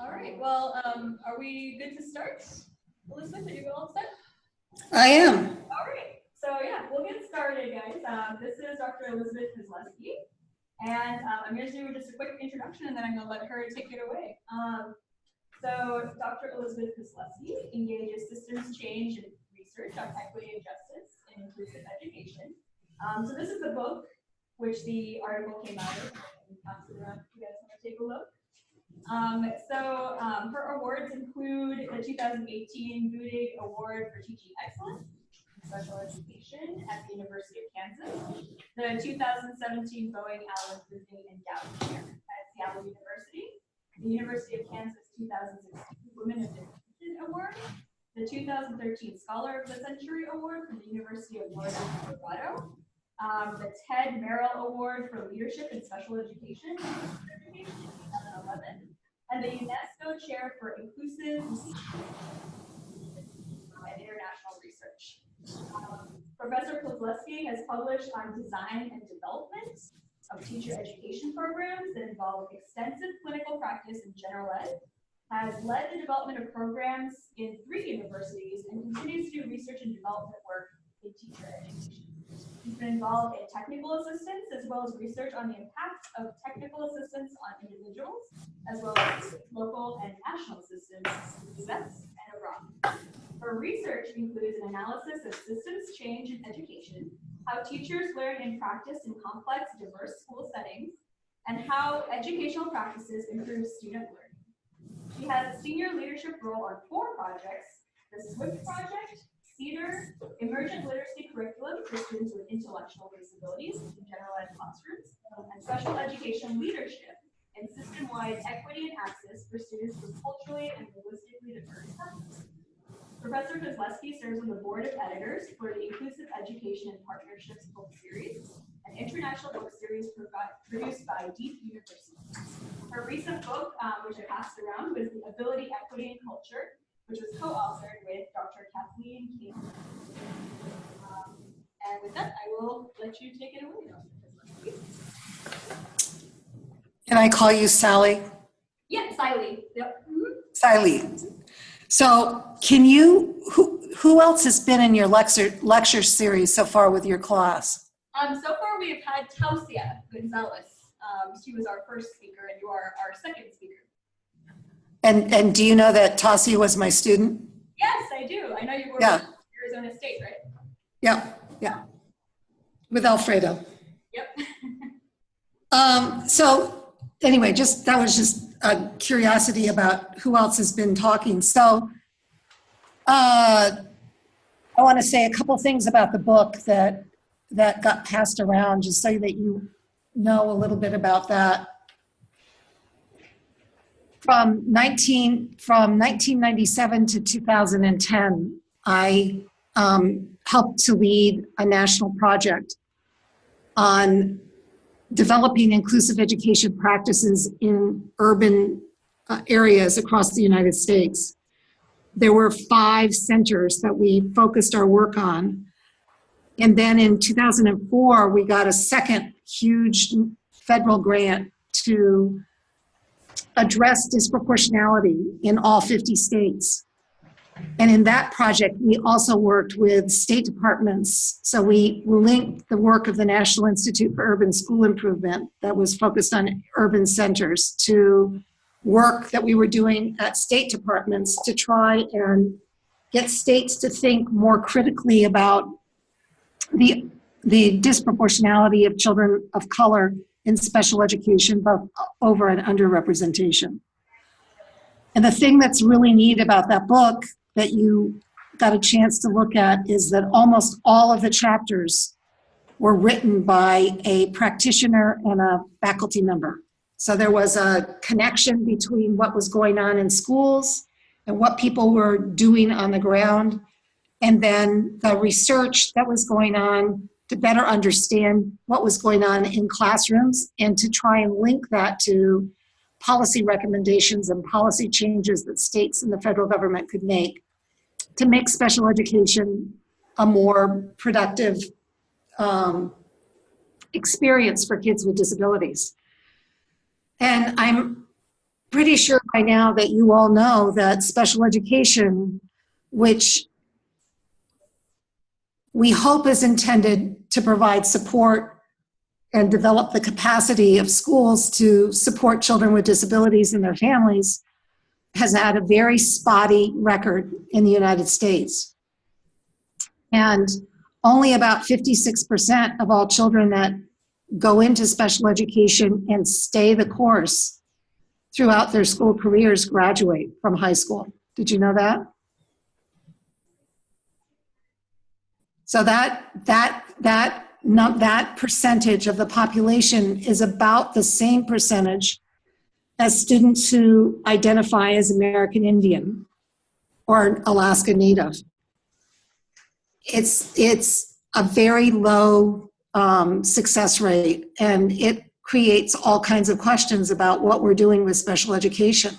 All right, well, are we good to start? Elizabeth, are you all set? I am. All right, so yeah, we'll get started, guys. This is Dr. Elizabeth Kozlowski, and I'm going to do just a quick introduction, and then I'm going to let her take it away. So Dr. Elizabeth Kozlowski engages systems change and research on equity and justice in inclusive education. So this is the book which the article came out of. If you guys want to take a look. Her awards include the 2018 Budig Award for Teaching Excellence in Special Education at the University of Kansas, the 2017 Boeing Allen Disney Endowment Chair at Seattle University, the University of Kansas 2016 Women of Distinction Award, the 2013 Scholar of the Century Award from the University of Northern Colorado, the Ted Merrill Award for Leadership in Special Education in 2011, and the UNESCO Chair for Inclusive and International Research. Professor Kozlowski has published on design and development of teacher education programs that involve extensive clinical practice in general ed, has led the development of programs in 3 universities, and continues to do research and development work in teacher education. He's been involved in technical assistance as well as research on the impact of technical assistance on individuals, as well as local and national assistance in the US and abroad. Her research includes an analysis of systems change in education, how teachers learn and practice in complex, diverse school settings, and how educational practices improve student learning. She has a senior leadership role on 4 projects: the SWIFT Project, CEDAR, Emergent Literacy Curriculum for students with intellectual disabilities in general ed classrooms, and special education leadership and system-wide equity and access for students with culturally and linguistically diverse backgrounds. Professor Kozlowski serves on the board of editors for the Inclusive Education and Partnerships book series, an international book series produced by Deep University. Her recent book, which I passed around, was The Ability, Equity, and Culture, which was co-authored with Dr. Kathleen King. And with that, I will let you take it away, Dr. Kozlowski. Can I call you Sally? Yeah, Sally. Yep. Sally. So can you, who else has been in your lecture series so far with your class? So far we've had Tausia Gonzalez. She was our first speaker, and you are our second speaker. And do you know that Tausia was my student? Yes, I do. I know you were with Arizona State, right? Yeah. With Alfredo. Yep. So anyway, that was just a curiosity about who else has been talking. So I want to say a couple things about the book that got passed around, just so that you know a little bit about that. From 1997 to 2010, I helped to lead a national project on developing inclusive education practices in urban areas across the United States. There were 5 centers that we focused our work on. And then in 2004, we got a second huge federal grant to address disproportionality in all 50 states. And in that project, we also worked with state departments. So we linked the work of the National Institute for Urban School Improvement that was focused on urban centers to work that we were doing at state departments to try and get states to think more critically about the disproportionality of children of color in special education, both over and underrepresentation. And the thing that's really neat about that book that you got a chance to look at is that almost all of the chapters were written by a practitioner and a faculty member. So there was a connection between what was going on in schools and what people were doing on the ground, and then the research that was going on to better understand what was going on in classrooms and to try and link that to policy recommendations and policy changes that states and the federal government could make to make special education a more productive experience for kids with disabilities. And I'm pretty sure by now that you all know that special education, which we hope is intended to provide support and develop the capacity of schools to support children with disabilities and their families, has had a very spotty record in the United States. And only about 56% of all children that go into special education and stay the course throughout their school careers graduate from high school. Did you know that? So that percentage of the population is about the same percentage as students who identify as American Indian or Alaska Native. It's a very low success rate, and it creates all kinds of questions about what we're doing with special education.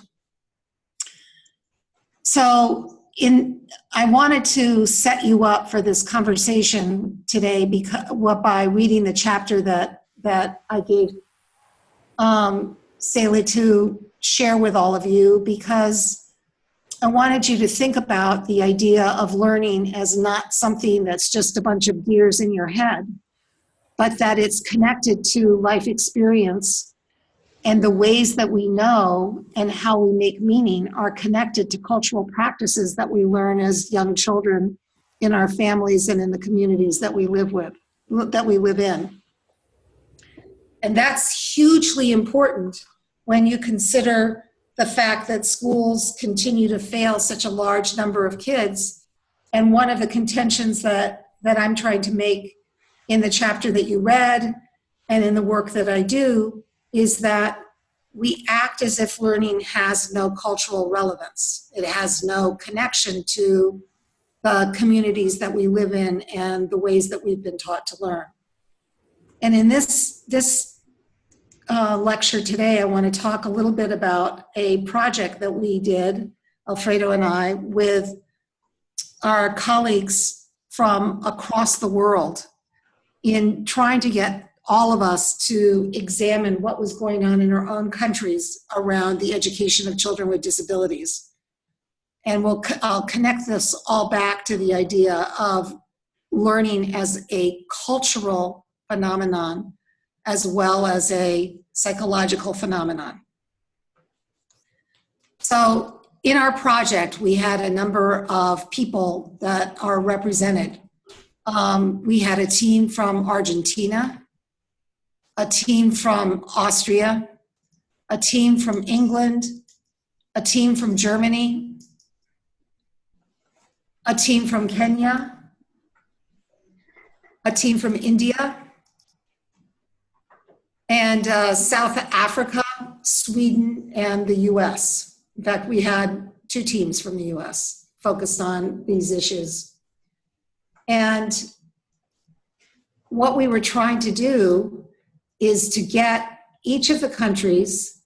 So I wanted to set you up for this conversation today by reading the chapter that I gave Saleh to share with all of you, because I wanted you to think about the idea of learning as not something that's just a bunch of gears in your head, but that it's connected to life experience, and the ways that we know and how we make meaning are connected to cultural practices that we learn as young children in our families and in the communities that we live in. And that's hugely important when you consider the fact that schools continue to fail such a large number of kids. And one of the contentions that I'm trying to make in the chapter that you read and in the work that I do is that we act as if learning has no cultural relevance. It has no connection to the communities that we live in and the ways that we've been taught to learn. And in this lecture today, I want to talk a little bit about a project that we did, Alfredo and I, with our colleagues from across the world in trying to get all of us to examine what was going on in our own countries around the education of children with disabilities. And I'll connect this all back to the idea of learning as a cultural phenomenon as well as a psychological phenomenon. So in our project, we had a number of people that are represented. We had a team from Argentina, a team from Austria, a team from England, a team from Germany, a team from Kenya, a team from India, and South Africa, Sweden, and the US. In fact, we had 2 teams from the US focused on these issues. And what we were trying to do is to get each of the countries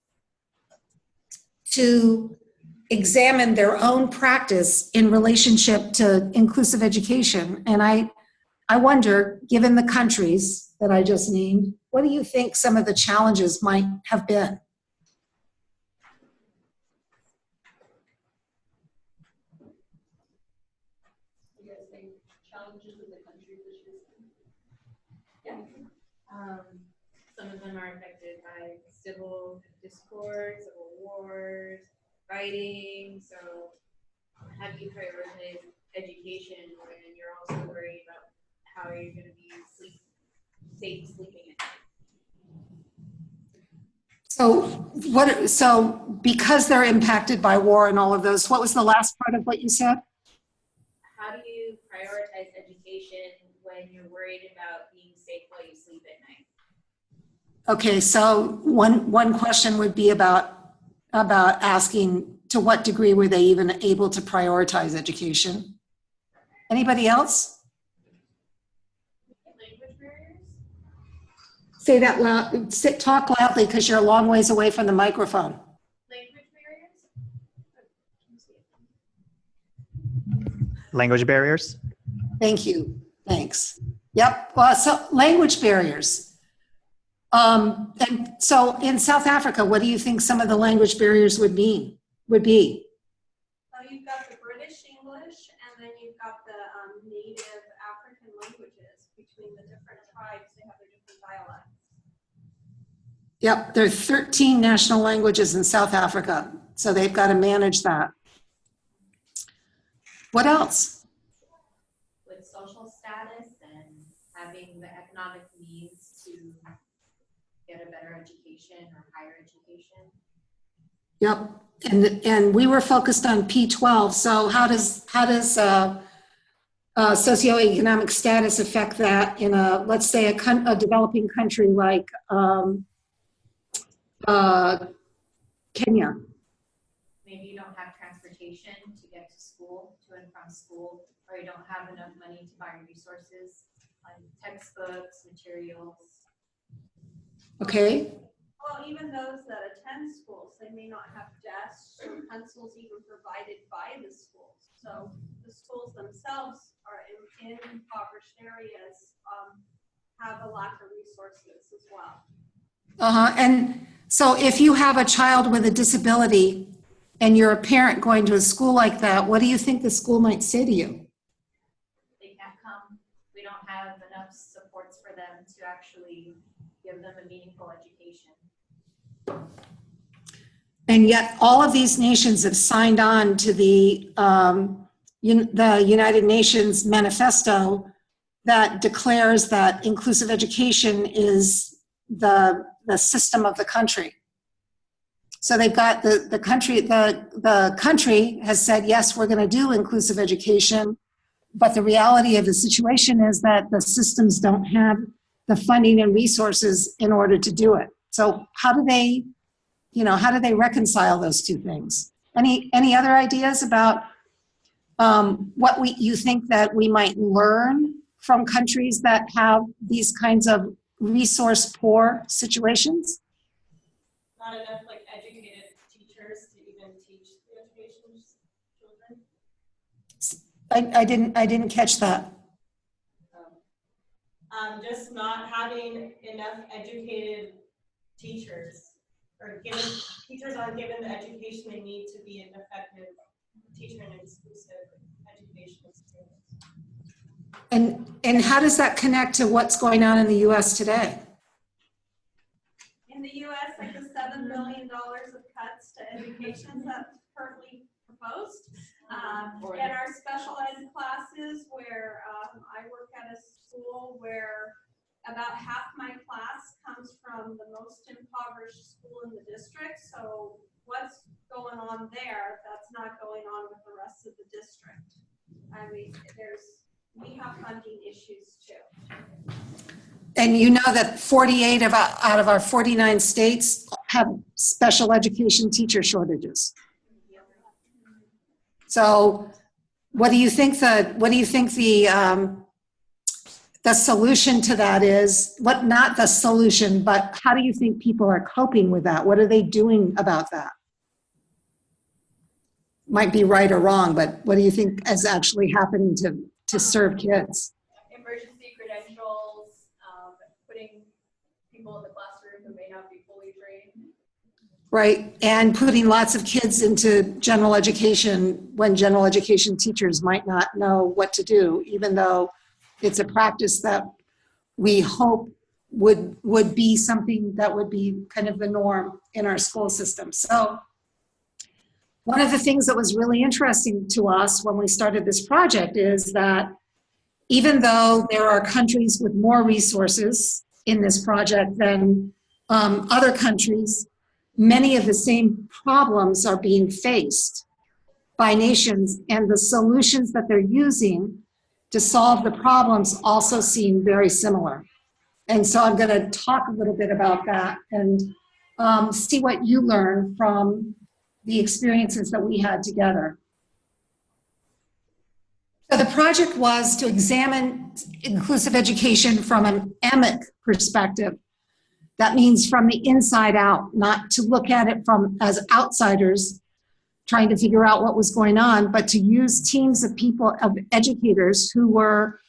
to examine their own practice in relationship to inclusive education. And I wonder, given the countries that I just named, what do you think some of the challenges might have been? You guys think challenges with the countries that you're seeing? Yeah. Some of them are affected by civil discord, civil wars, fighting. So how do you prioritize education when you're also worried about how you're going to be safe sleeping at night? So because they're impacted by war and all of those, what was the last part of what you said? How do you prioritize education when you're worried about being safe while you sleep at night? Okay, so one question would be about asking to what degree were they even able to prioritize education? Anybody else? Language barriers? Say that loud, talk loudly because you're a long ways away from the microphone. Language barriers? Language barriers? Thank you, thanks. Yep, well, so language barriers. And so in South Africa, what do you think some of the language barriers would be? So you've got the British English, and then you've got the native African languages between the different tribes. They have their different dialects. Yep, there are 13 national languages in South Africa, so they've got to manage that. What else? With social status and having the economic means to get a better education or higher education. Yep, and we were focused on P12. So how does socioeconomic status affect that in a, let's say, a developing country like Kenya? Maybe you don't have transportation to get to school, to and from school, or you don't have enough money to buy resources like textbooks, materials. Okay. Well, even those that attend schools, they may not have desks or pencils even provided by the schools. So the schools themselves are in impoverished areas, have a lack of resources as well. And so if you have a child with a disability and you're a parent going to a school like that, what do you think the school might say to you? They can't come. We don't have enough supports for them to actually give them a meaningful education. And yet all of these nations have signed on to the United Nations manifesto that declares that inclusive education is the system of the country. So they've got the country has said, yes, we're going to do inclusive education, but the reality of the situation is that the systems don't have the funding and resources in order to do it. So how do they reconcile those two things? Any other ideas about what you think that we might learn from countries that have these kinds of resource poor situations? Not enough like educated teachers to even teach the education children. I didn't catch that. Just not having enough educated teachers, or teachers aren't given the education they need to be an effective teacher in an inclusive education experience. And how does that connect to what's going on in the U.S. today? In the U.S., like the $7 billion of cuts to education that's currently proposed. In our special ed classes, where I work at a school where about half my class comes from the most impoverished school in the district. So what's going on there that's not going on with the rest of the district? I mean, we have funding issues too. And you know that 48 out of our 49 states have special education teacher shortages. So what do you think the solution to that is? What, not the solution, but how do you think people are coping with that? What are they doing about that? Might be right or wrong, but what do you think is actually happening to serve kids? Emergency credentials, putting people in the classroom who may not be fully trained. Right, and putting lots of kids into general education when general education teachers might not know what to do, even though it's a practice that we hope would be something that would be kind of the norm in our school system. So one of the things that was really interesting to us when we started this project is that even though there are countries with more resources in this project than other countries, many of the same problems are being faced by nations, and the solutions that they're using to solve the problems also seem very similar. And so I'm going to talk a little bit about that and see what you learn from the experiences that we had together. So the project was to examine inclusive education from an emic perspective. That means from the inside out, not to look at it as outsiders trying to figure out what was going on, but to use teams of people, of educators who were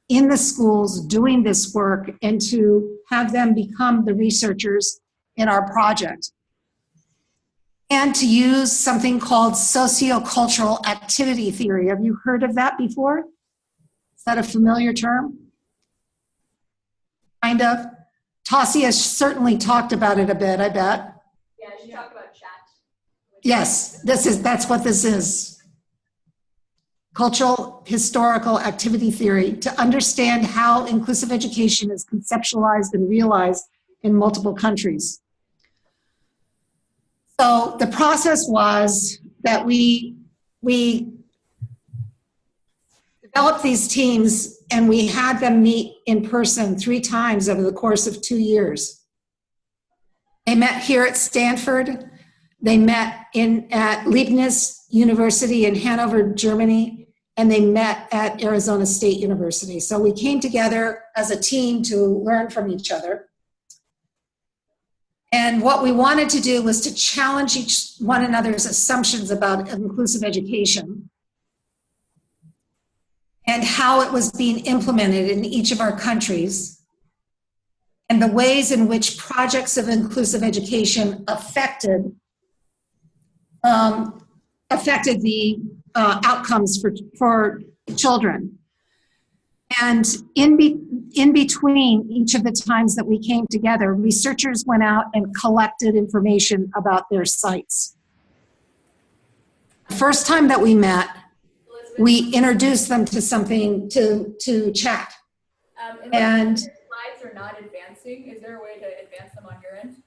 in the schools doing this work and to have them become the researchers in our project. And to use something called socio-cultural activity theory. Have you heard of that before? Is that a familiar term? Kind of. Tassi has certainly talked about it a bit, I bet. Yeah, she talked about chat. Yes, that's what this is. Cultural historical activity theory, to understand how inclusive education is conceptualized and realized in multiple countries. So the process was that we developed these teams and we had them meet in person 3 times over the course of 2 years. They met here at Stanford. They met at Leibniz University in Hanover, Germany, and they met at Arizona State University. So we came together as a team to learn from each other. And what we wanted to do was to challenge one another's assumptions about inclusive education and how it was being implemented in each of our countries, and the ways in which projects of inclusive education affected the outcomes for children. And in between each of the times that we came together, researchers went out and collected information about their sites. The first time that we met, we introduced them to something to chat. And slides are not advancing. Is there a way to advance them on your end?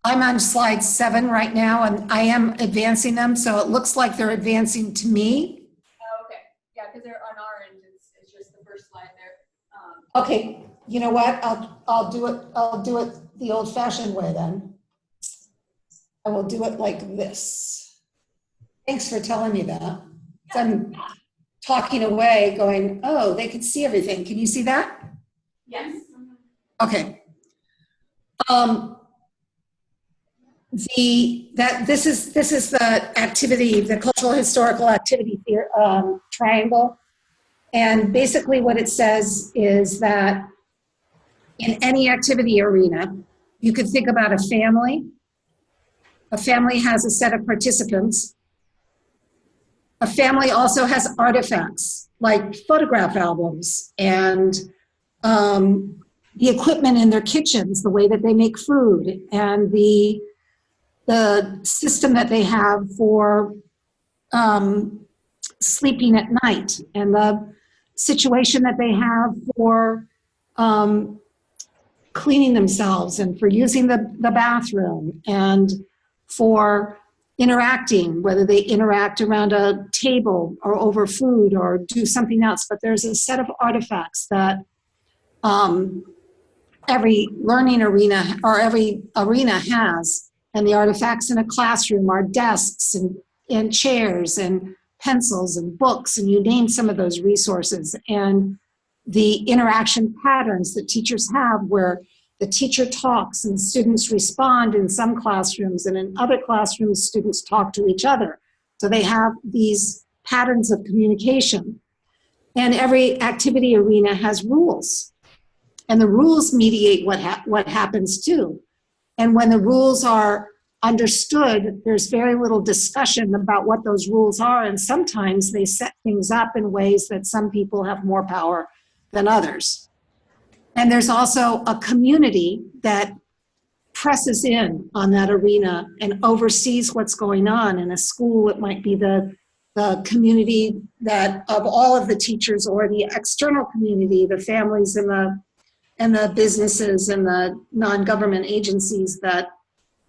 I'm on slide 7 right now, and I am advancing them, so it looks like they're advancing to me. Oh, okay. Yeah, because they're on our end. It's just the first slide there. Okay, you know what? I'll do it the old-fashioned way then. I will do it like this. Thanks for telling me that. So I'm talking away, going, oh, they can see everything. Can you see that? Yes. Okay. This is the activity, the cultural historical activity triangle. And basically what it says is that in any activity arena, you could think about a family. A family has a set of participants. A family also has artifacts like photograph albums and the equipment in their kitchens, the way that they make food, and the system that they have for sleeping at night, and the situation that they have for cleaning themselves and for using the bathroom and for interacting, whether they interact around a table or over food or do something else. But there's a set of artifacts that every learning arena or every arena has. And the artifacts in a classroom are desks and chairs and pencils and books, and you name some of those resources. And the interaction patterns that teachers have, where the teacher talks and students respond in some classrooms, and in other classrooms, students talk to each other. So they have these patterns of communication. And every activity arena has rules. And the rules mediate what happens too. And when the rules are understood, there's very little discussion about what those rules are. And sometimes they set things up in ways that some people have more power than others. And there's also a community that presses in on that arena and oversees what's going on. In a school, it might be the community that of all of the teachers, or the external community, the families and the businesses and the non-government agencies that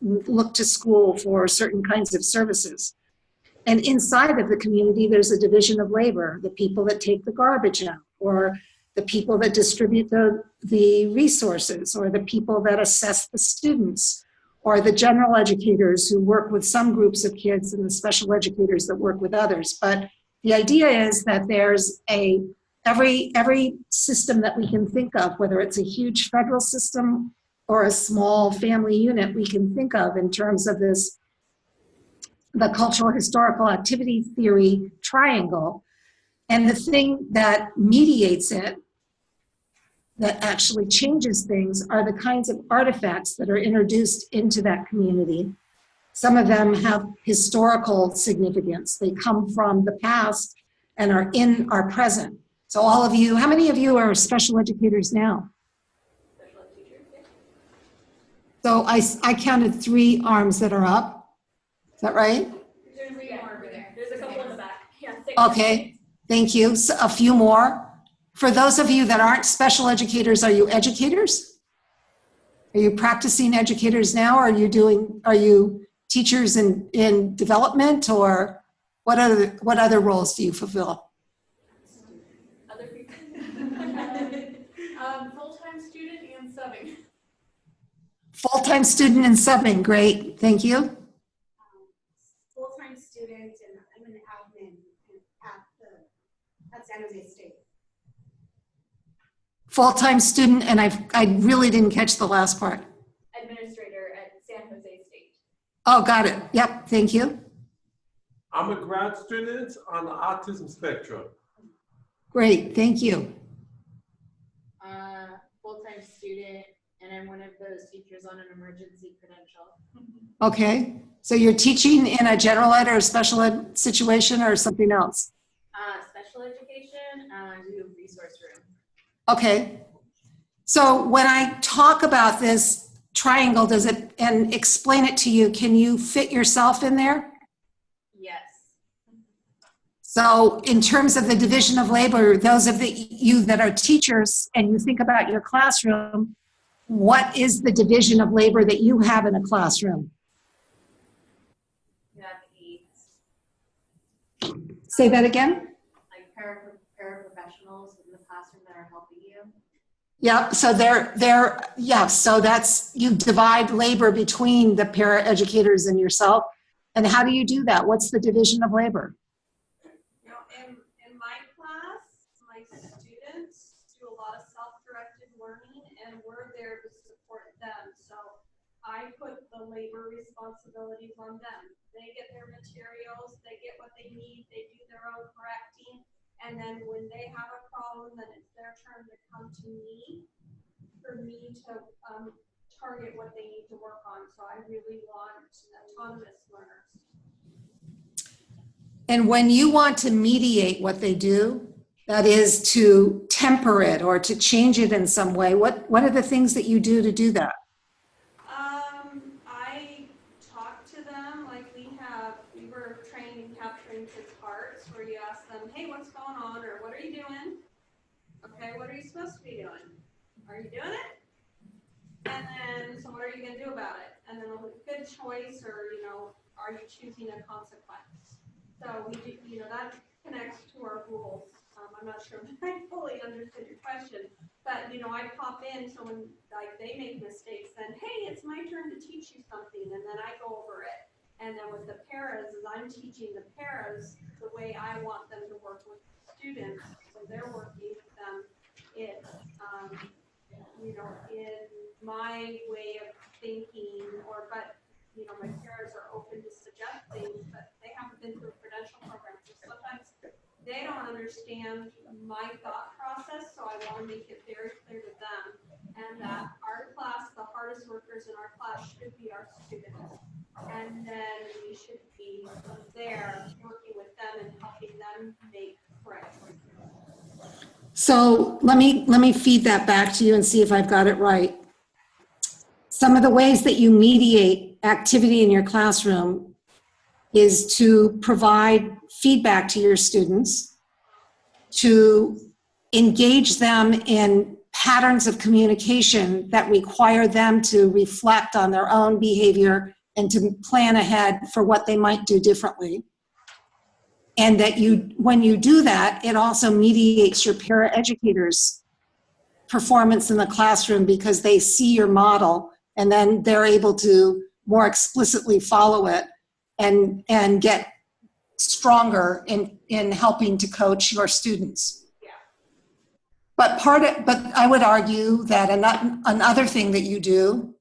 look to school for certain kinds of services. And inside of the community, there's a division of labor, the people that take the garbage out, or the people that distribute the resources, or the people that assess the students, or the general educators who work with some groups of kids and the special educators that work with others. But the idea is that there's every system that we can think of, whether it's a huge federal system or a small family unit we can think of in terms of the cultural historical activity theory triangle, And the thing that mediates it, that actually changes things, are the kinds of artifacts that are introduced into that community. Some of them have historical significance. They come from the past and are in our present. So all of you, how many of you are special educators now? Special ed teachers, yeah. So I counted 3 arms that are up. Is that right? There's three more over there. There's a couple in the back. Yeah, 6. Okay, thank you. So a few more. For those of you that aren't special educators, are you educators? Are you practicing educators now? Are you teachers in development, or what other roles do you fulfill? Other people. Full-time student and subbing. Full-time student and subbing, great, thank you. Full-time student, and I'm an admin at San Jose State. Full-time student, and I really didn't catch the last part. Administrator at San Jose State. Oh, got it, yep, thank you. I'm a grad student on the autism spectrum. Great, thank you. Full-time student, and I'm one of those teachers on an emergency credential. Okay, so you're teaching in a general ed or a special ed situation or something else? Special education, do resource room. Okay, so when I talk about this triangle, and explain it to you, can you fit yourself in there? Yes. So in terms of the division of labor, those of you that are teachers and you think about your classroom, what is the division of labor that you have in a classroom? You have aides, Say that again? like paraprofessionals in the classroom that are helping you. Yep, so so that's, you divide labor between the para-educators and yourself. And how do you do that? What's the division of labor? You know, in my class, my students do a lot of self-directed learning, and we're there to support them. So I put the labor responsibilities on them. They get their materials, they get what they need, they do their own correcting. And then when they have a problem, then it's their turn to come to me for me to target what they need to work on. So I really want autonomous learners. And when you want to mediate what they do, that is to temper it or to change it in some way, what are the things that you do to do that? I talk to them like we were trained in capturing kids' hearts, where you ask them, hey, what's going on, or what are you doing? Okay, what are you supposed to be doing? Are you doing it? And then, so what are you gonna do about it? And then a good choice, or, are you choosing a consequence? So we do, that connects to our rules. I'm not sure if I fully understood your question, but, I pop in, so when, they make mistakes, then, hey, it's my turn to teach you something, and then I go over it. And then with the paras, as I'm teaching the paras the way I want them to work with students, so they're working with them, it's, in my way of thinking, my paras are open to suggest things, but they haven't been through a credential program, so sometimes they don't understand my thought process, so I want to make it very clear to them, and that our class, the hardest workers in our class should be our students. And then we should be there working with them and helping them make correct choices. So let me feed that back to you and see if I've got it right. Some of the ways that you mediate activity in your classroom is to provide feedback to your students, to engage them in patterns of communication that require them to reflect on their own behavior and to plan ahead for what they might do differently. And that when you do that, it also mediates your paraeducators' performance in the classroom, because they see your model and then they're able to more explicitly follow it and get stronger in helping to coach your students. Yeah. But I would argue that another thing that you do,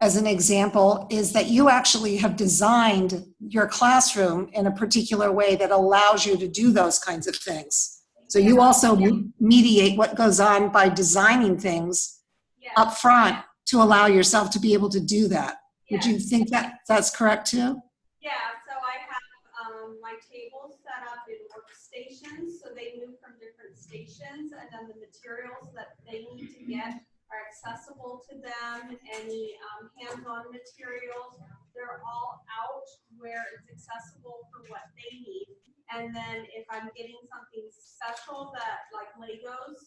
as an example, is that you actually have designed your classroom in a particular way that allows you to do those kinds of things. So you also mediate what goes on by designing things Yes. up front to allow yourself to be able to do that. Would you Yes. think that that's correct too? Yeah, so I have my tables set up in workstations, so they move from different stations, and then the materials that they need to get are accessible to them. Any hands-on materials, they're all out where it's accessible for what they need. And then if I'm getting something special that, like Legos,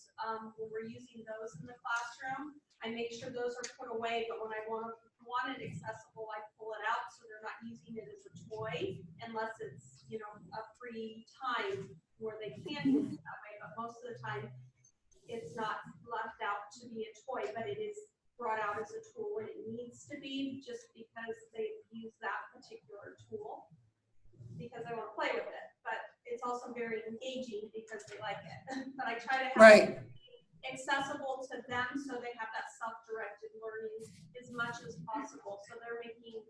when we're using those in the classroom, I make sure those are put away, but when I want it accessible, I pull it out so they're not using it as a toy unless it's, you know, a free time where they can use it that way. But most of the time, it's not left out to be a toy, but it is brought out as a tool when it needs to be, just because they use that particular tool because they want to play with it. But it's also very engaging because they like it. But I try to have Right. it accessible to them so they have that self-directed learning as much as possible. So they're making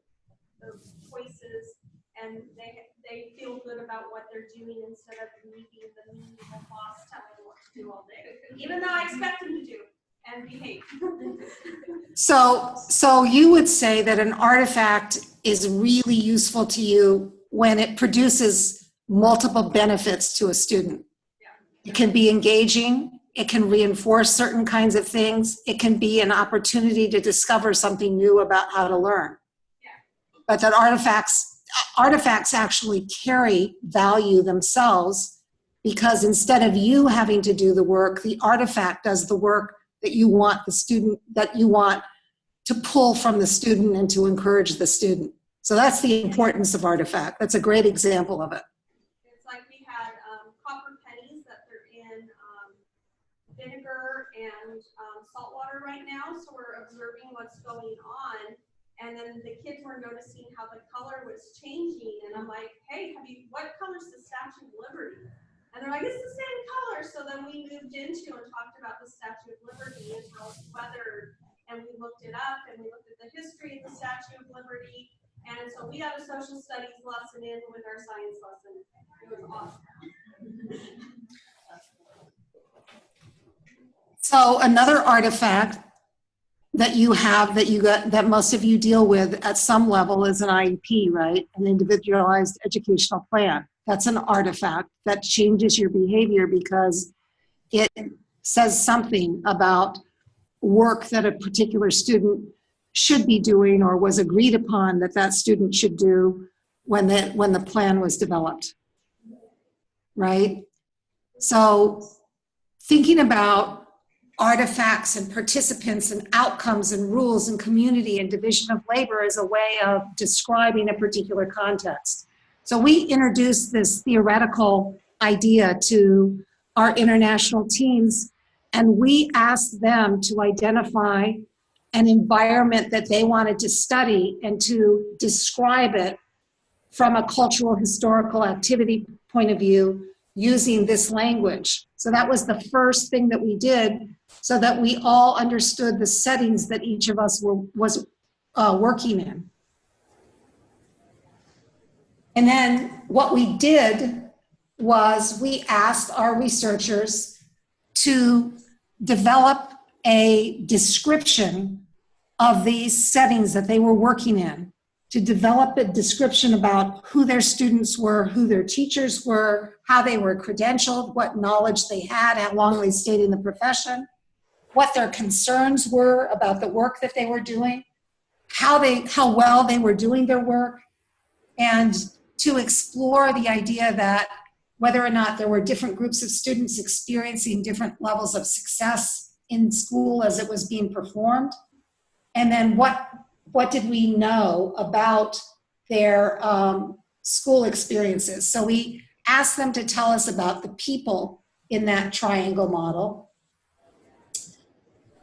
those choices and they feel good about what they're doing instead of me being the mean boss telling them what to do all day, even though I expect them to do and behave. So you would say that an artifact is really useful to you when it produces multiple benefits to a student. Yeah. It can be engaging, it can reinforce certain kinds of things, it can be an opportunity to discover something new about how to learn. Yeah. But that artifacts actually carry value themselves, because instead of you having to do the work, the artifact does the work that you want to pull from the student and to encourage the student. So that's the importance of artifact. That's a great example of it. It's like we had copper pennies that they're in vinegar and salt water right now, so we're observing what's going on. And then the kids were noticing how the color was changing, and I'm like, hey, what color's the Statue of Liberty? And they're like, it's the same color. So then we moved into and talked about the Statue of Liberty and how it's weathered, and we looked it up and we looked at the history of the Statue of Liberty. And so we got a social studies lesson in with our science lesson. It was awesome. So another artifact that you have that most of you deal with at some level is an IEP, right? An individualized educational plan. That's an artifact that changes your behavior because it says something about work that a particular student should be doing or was agreed upon that student should do when the plan was developed, right? So thinking about artifacts and participants and outcomes and rules and community and division of labor as a way of describing a particular context. So we introduced this theoretical idea to our international teams, and we asked them to identify an environment that they wanted to study and to describe it from a cultural historical activity point of view using this language. So that was the first thing that we did, so that we all understood the settings that each of us was working in. And then what we did was we asked our researchers to develop a description of these settings that they were working in, to develop a description about who their students were, who their teachers were, how they were credentialed, what knowledge they had, how long they stayed in the profession, what their concerns were about the work that they were doing, how well they were doing their work, and to explore the idea that whether or not there were different groups of students experiencing different levels of success in school as it was being performed, and then what did we know about their school experiences. So we asked them to tell us about the people in that triangle model.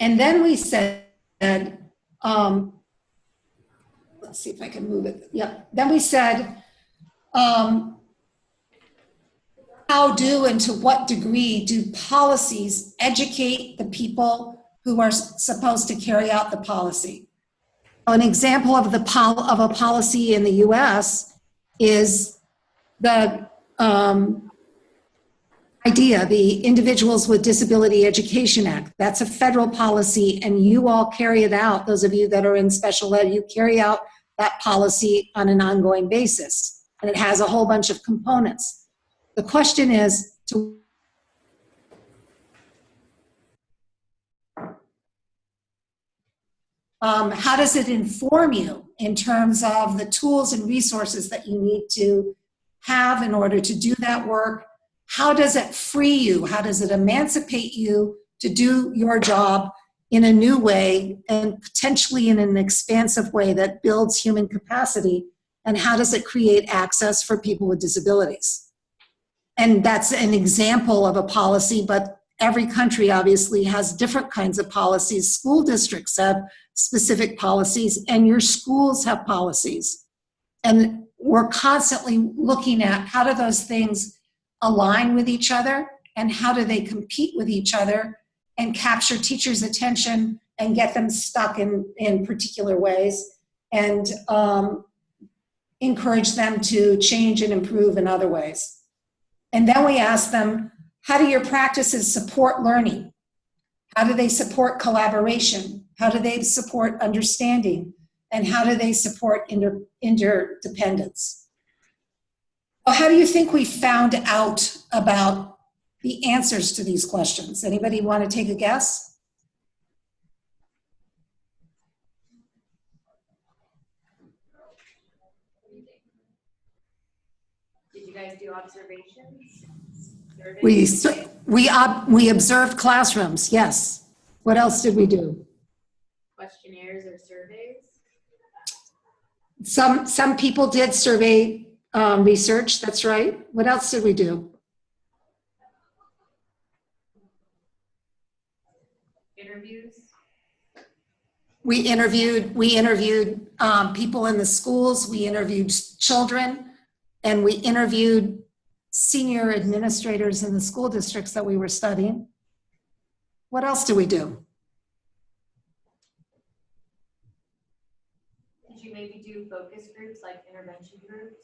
And then we said, let's see if I can move it. Yep. Then we said, how do and to what degree do policies educate the people who are supposed to carry out the policy? An example of of a policy in the US is the idea, the Individuals with Disability Education Act. That's a federal policy, and you all carry it out. Those of you that are in special ed, you carry out that policy on an ongoing basis. And it has a whole bunch of components. The question is, how does it inform you in terms of the tools and resources that you need to have in order to do that work? How does it free you? How does it emancipate you to do your job in a new way and potentially in an expansive way that builds human capacity? And how does it create access for people with disabilities? And that's an example of a policy, but every country obviously has different kinds of policies. School districts have specific policies, and your schools have policies. And we're constantly looking at how do those things align with each other, and how do they compete with each other and capture teachers' attention and get them stuck in particular ways, and encourage them to change and improve in other ways. And then we ask them, how do your practices support learning? How do they support collaboration? How do they support understanding? And how do they support interdependence? Well, how do you think we found out about the answers to these questions? Anybody want to take a guess? Did you guys do observations? We observed classrooms, yes. What else did we do? Questionnaires or surveys? Some people did survey research, that's right. What else did we do? Interviews? We interviewed people in the schools, we interviewed children, and we interviewed senior administrators in the school districts that we were studying. What else do we do? Did you maybe do focus groups like intervention groups?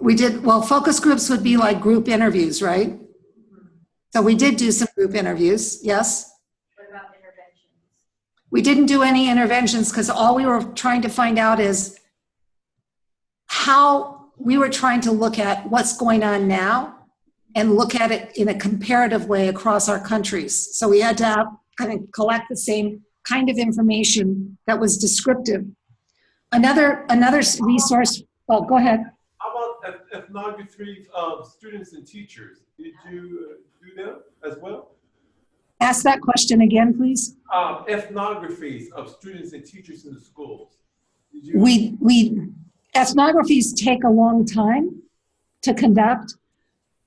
We did, well, focus groups would be like group interviews, right? So we did do some group interviews, yes. What about interventions? We didn't do any interventions because all we were trying to find out is how we were trying to look at what's going on now and look at it in a comparative way across our countries. So we had to kind of collect the same kind of information that was descriptive. Another resource, well, go ahead. How about ethnography of students and teachers? Did you do them as well? Ask that question again, please. Ethnographies of students and teachers in the schools. Did you? Ethnographies take a long time to conduct.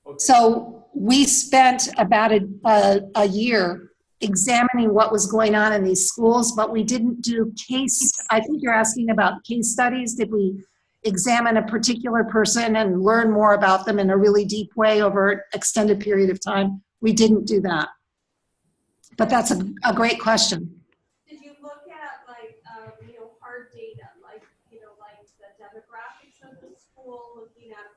Okay. So we spent about a year examining what was going on in these schools, but we didn't do I think you're asking about case studies. Did we examine a particular person and learn more about them in a really deep way over an extended period of time? We didn't do that. But that's a great question. Did you look at hard data, like the demographics of the school, looking at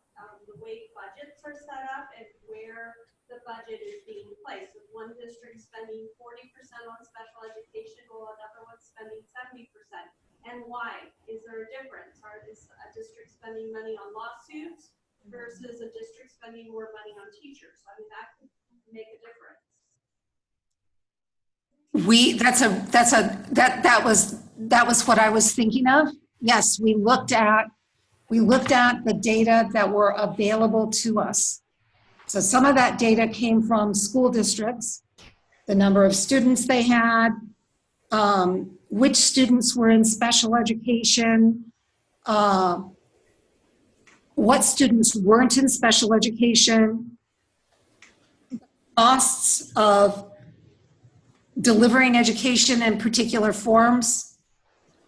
the way budgets are set up and where the budget is being placed? With one district spending 40% on special education, while another one's spending 70%. And why? Is there a difference? Is a district spending money on lawsuits versus a district spending more money on teachers? I mean, that could make a difference. That was what I was thinking of. Yes, we looked at the data that were available to us. So some of that data came from school districts, the number of students they had, which students were in special education, what students weren't in special education, costs of delivering education in particular forms.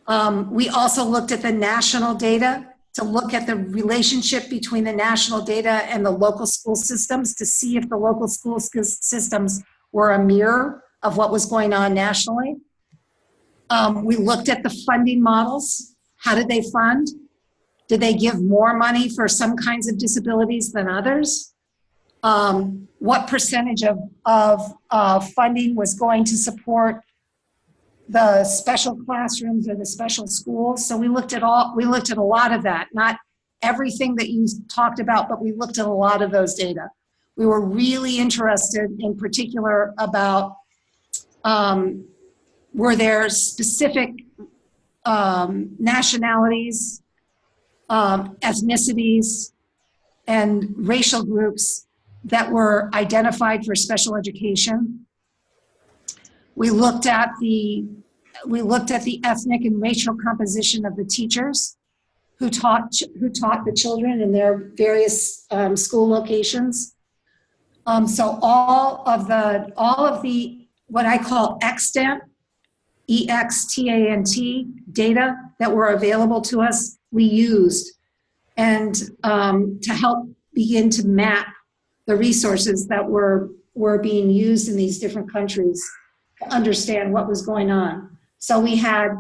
We also looked at the national data to look at the relationship between the national data and the local school systems to see if the local school systems were a mirror of what was going on nationally. We looked at the funding models. How did they fund? Did they give more money for some kinds of disabilities than others? What percentage of funding was going to support the special classrooms or the special schools? So we looked at a lot of that, not everything that you talked about, but we looked at a lot of those data. We were really interested in particular about were there specific nationalities, ethnicities, and racial groups that were identified for special education. We looked at the ethnic and racial composition of the teachers who taught the children in their various school locations. So all of the what I call extant, EXTANT data that were available to us, we used, and to help begin to map the resources that were being used in these different countries to understand what was going on. So we had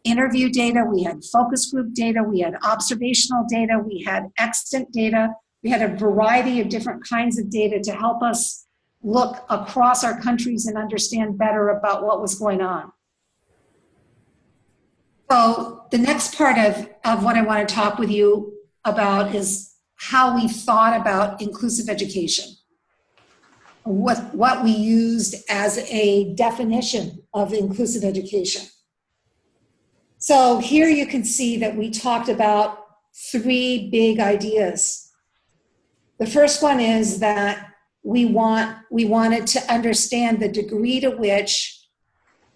interview data, we had focus group data, we had observational data, we had extant data, we had a variety of different kinds of data to help us look across our countries and understand better about what was going on. So the next part of what I want to talk with you about is how we thought about inclusive education. What we used as a definition of inclusive education. So here you can see that we talked about three big ideas. The first one is that we wanted to understand the degree to which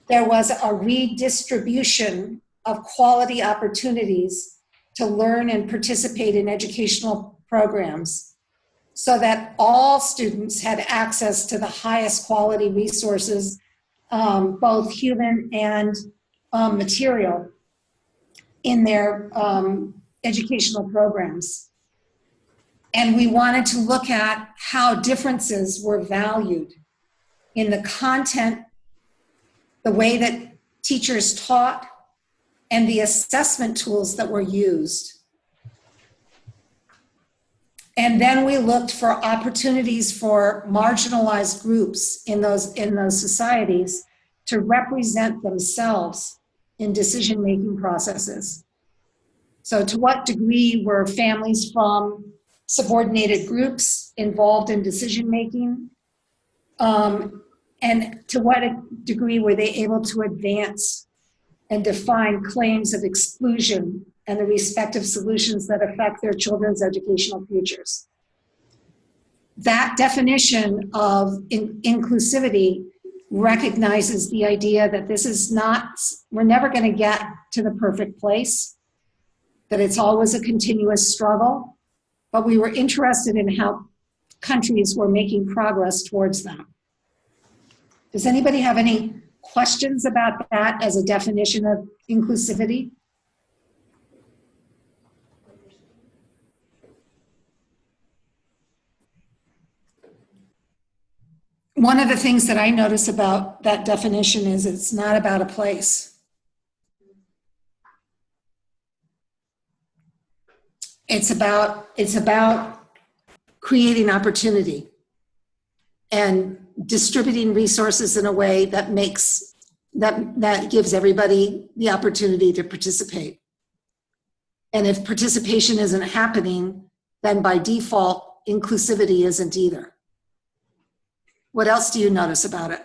there was a redistribution of quality opportunities to learn and participate in educational programs so that all students had access to the highest quality resources, both human and material, in their educational programs. And we wanted to look at how differences were valued in the content, the way that teachers taught, and the assessment tools that were used. And then we looked for opportunities for marginalized groups in those societies to represent themselves in decision-making processes. So to what degree were families from subordinated groups involved in decision-making? And to what degree were they able to advance and define claims of exclusion and the respective solutions that affect their children's educational futures? That definition of inclusivity recognizes the idea that this is not, we're never going to get to the perfect place, that it's always a continuous struggle, but we were interested in how countries were making progress towards them. Does anybody have any questions about that as a definition of inclusivity? One of the things that I notice about that definition is it's not about a place. It's about creating opportunity and distributing resources in a way that gives everybody the opportunity to participate. And if participation isn't happening, then by default, inclusivity isn't either. What else do you notice about it?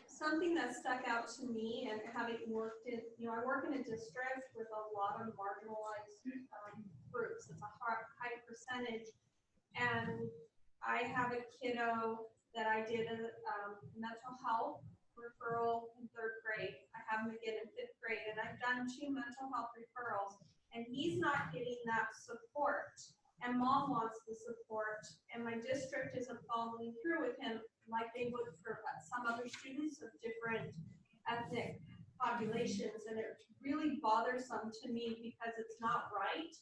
Something that stuck out to me, and having worked in, I work in a district with a lot of marginalized groups. It's a high percentage. And I have a kiddo that I did a mental health referral in 3rd grade. I have him again in 5th grade, and I've done 2 mental health referrals, and he's not getting that support. And mom wants the support, and my district isn't following through with him like they would for some other students of different ethnic populations. And it's really bothersome to me because it's not right.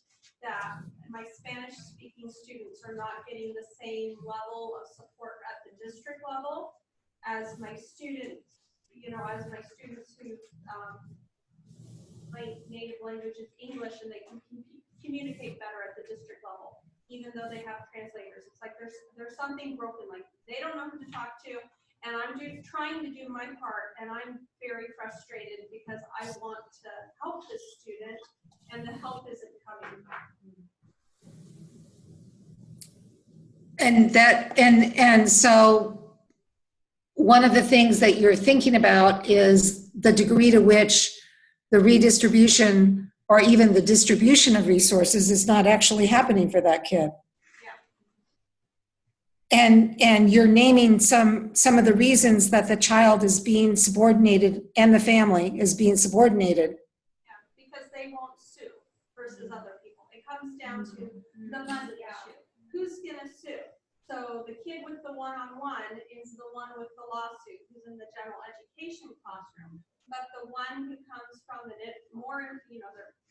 that my Spanish-speaking students are not getting the same level of support at the district level as my students, as my students who, my native language is English and they can communicate better at the district level, even though they have translators. It's like there's something broken, like they don't know who to talk to, and I'm just trying to do my part, and I'm very frustrated because I want to help this student, and the help isn't coming. And so one of the things that you're thinking about is the degree to which the redistribution or even the distribution of resources is not actually happening for that kid. Yeah. And you're naming some of the reasons that the child is being subordinated and the family is being subordinated. Yeah, because they won't sue versus other people. It comes down to the money issue. Who's gonna sue? So the kid with the one-on-one is the one with the lawsuit who's in the general education classroom. But the one who comes from their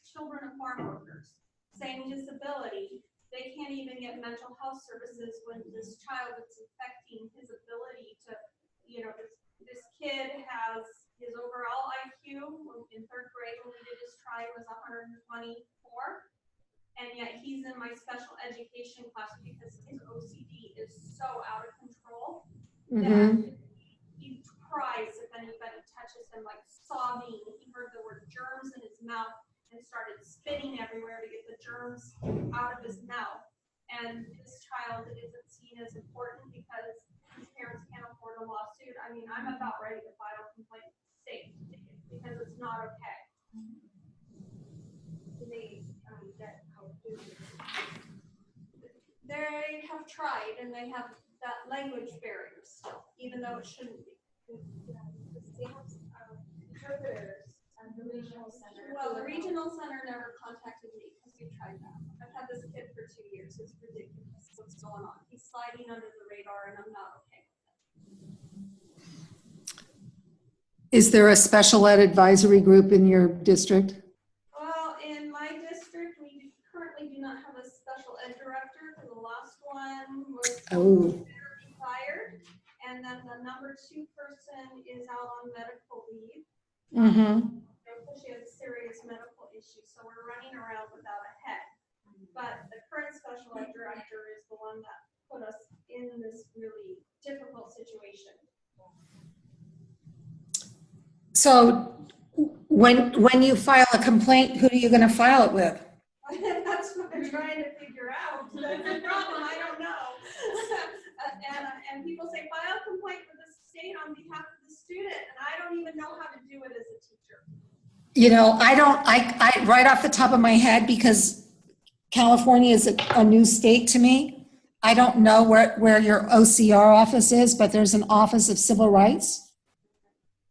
children of farm workers, same disability, they can't even get mental health services when this child is affecting his ability to, this kid has his overall IQ in third grade when we did his try was 124. And yet he's in my special education class because his OCD is so out of control that he cries if anybody touches him, like sobbing. He heard the word germs in his mouth and started spitting everywhere to get the germs out of his mouth. And this child isn't seen as important because his parents can't afford a lawsuit. I mean, I'm about ready to file a complaint with the state because it's not okay. They get help too. They have tried and they have that language barrier still, even though it shouldn't be. They have interpreters at the regional center. Well, the regional center never contacted me because we tried that. I've had this kid for 2 years. It's ridiculous what's going on. He's sliding under the radar and I'm not okay with it. Is there a special ed advisory group in your district? Well, in my district, we currently do not have a special ed director. The last one was fired. And then the number 2 person is out on medical leave. She has serious medical issues, so we're running around without a head. But the current special ed director is the one that put us in this really difficult situation. So when you file a complaint, who are you going to file it with? That's what I'm trying to figure out. That's the problem. I don't know. And people say, file a complaint with the state on behalf of the student, and I don't even know how to do it as a teacher. I right off the top of my head, because California is a new state to me, I don't know where your OCR office is, but there's an Office of Civil Rights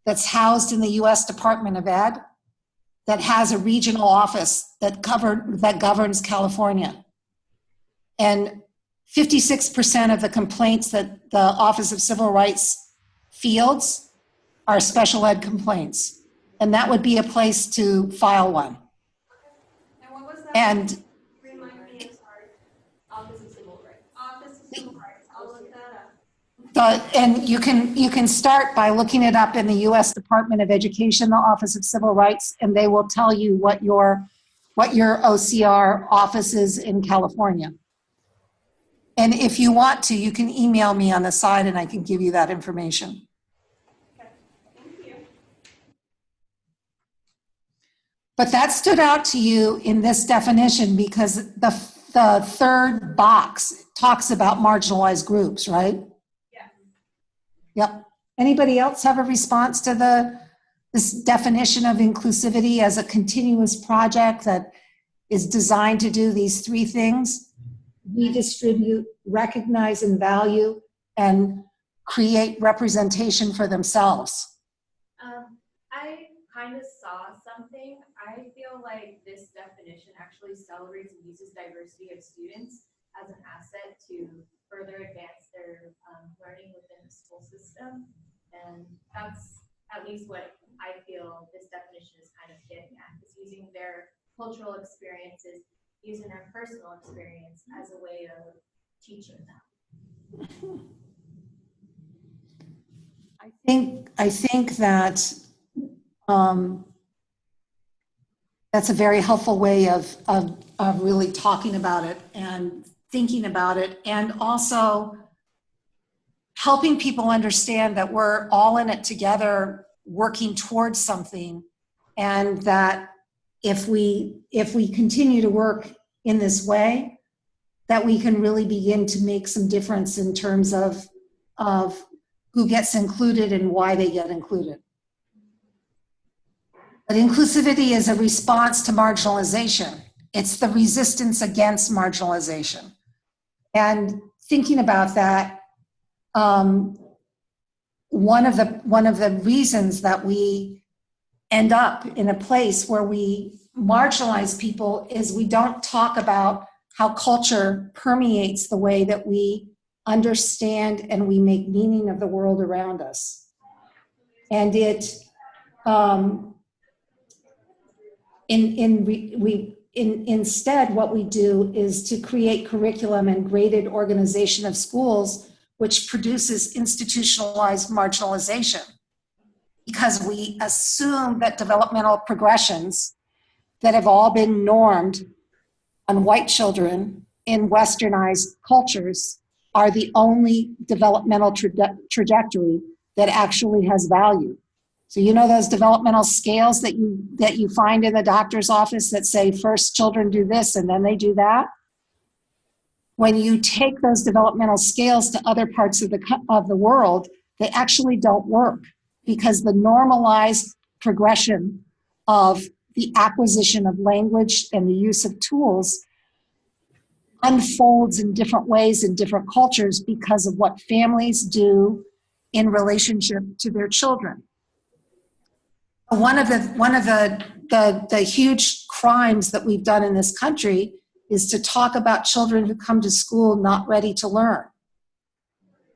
that's housed in the U.S. Department of Ed that has a regional office that governs California. And 56% of the complaints that the Office of Civil Rights fields are special ed complaints. And that would be a place to file one. And what was that? And Remind me, I'm sorry. Office of Civil Rights. Office of Civil Rights. I'll look that up. and you can start by looking it up in the U.S. Department of Education, the Office of Civil Rights, and they will tell you what your OCR office is in California. And if you want to, you can email me on the side and I can give you that information. Okay. Thank you. But that stood out to you in this definition because the third box talks about marginalized groups, right? Yeah. Yep. Anybody else have a response to this definition of inclusivity as a continuous project that is designed to do these 3 things? Redistribute, recognize and value, and create representation for themselves. I kind of saw something. I feel like this definition actually celebrates and uses diversity of students as an asset to further advance their learning within the school system. And that's at least what I feel this definition is kind of getting at, is using their cultural experiences, using our personal experience as a way of teaching them. I think that that's a very helpful way of really talking about it and thinking about it, and also helping people understand that we're all in it together, working towards something, and that if we continue to work in this way, that we can really begin to make some difference in terms of who gets included and why they get included. But inclusivity is a response to marginalization. It's the resistance against marginalization. And thinking about that, one of the reasons that we end up in a place where we marginalize people is we don't talk about how culture permeates the way that we understand and we make meaning of the world around us. And instead, what we do is to create curriculum and graded organization of schools, which produces institutionalized marginalization, because we assume that developmental progressions that have all been normed on white children in westernized cultures are the only developmental trajectory that actually has value. So you know those developmental scales that you find in the doctor's office that say first children do this and then they do that? When you take those developmental scales to other parts of the world, they actually don't work, because the normalized progression of the acquisition of language and the use of tools unfolds in different ways in different cultures because of what families do in relationship to their children. One of the huge crimes that we've done in this country is to talk about children who come to school not ready to learn.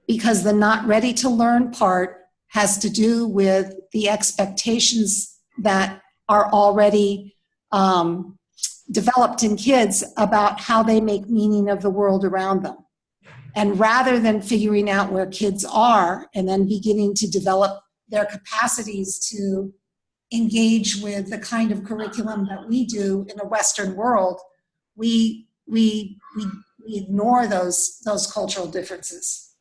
Because the not ready to learn part has to do with the expectations that are already developed in kids about how they make meaning of the world around them. And rather than figuring out where kids are and then beginning to develop their capacities to engage with the kind of curriculum that we do in a Western world, we ignore those cultural differences.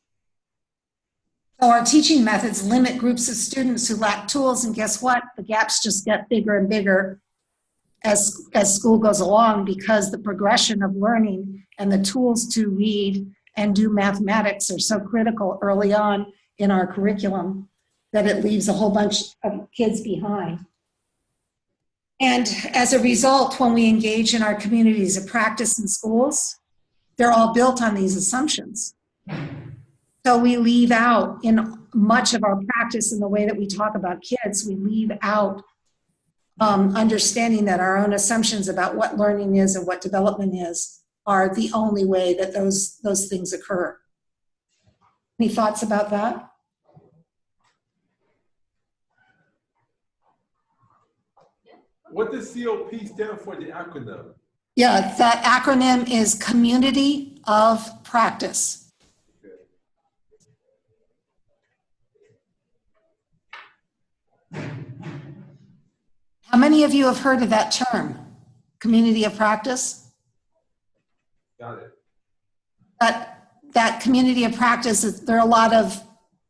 So our teaching methods limit groups of students who lack tools, and guess what? The gaps just get bigger and bigger as school goes along, because the progression of learning and the tools to read and do mathematics are so critical early on in our curriculum that it leaves a whole bunch of kids behind. And as a result, when we engage in our communities of practice in schools, they're all built on these assumptions. So we leave out, in much of our practice in the way that we talk about kids, we leave out understanding that our own assumptions about what learning is and what development is are the only way that those things occur. Any thoughts about that? What does COP stand for, the acronym? Yeah, that acronym is Community of Practice. How many of you have heard of that term, Community of Practice? Got it. That community of practice, there are a lot of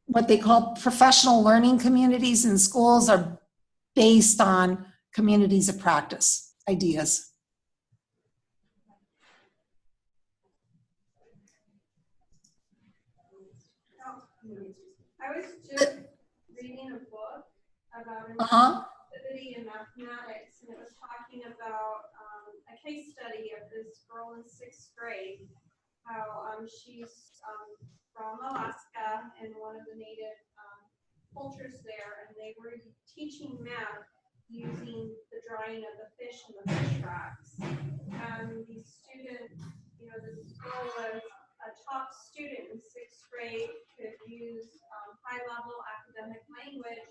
what they call professional learning communities in schools are based on communities of practice ideas. I was just reading a book about inclusivity in mathematics, and it was talking about a case study of this girl in 6th grade, how she's from Alaska and one of the native cultures there, and they were teaching math using the drawing of the fish and the fish tracks. And the student, this girl was a top student in 6th grade, could use high-level academic language.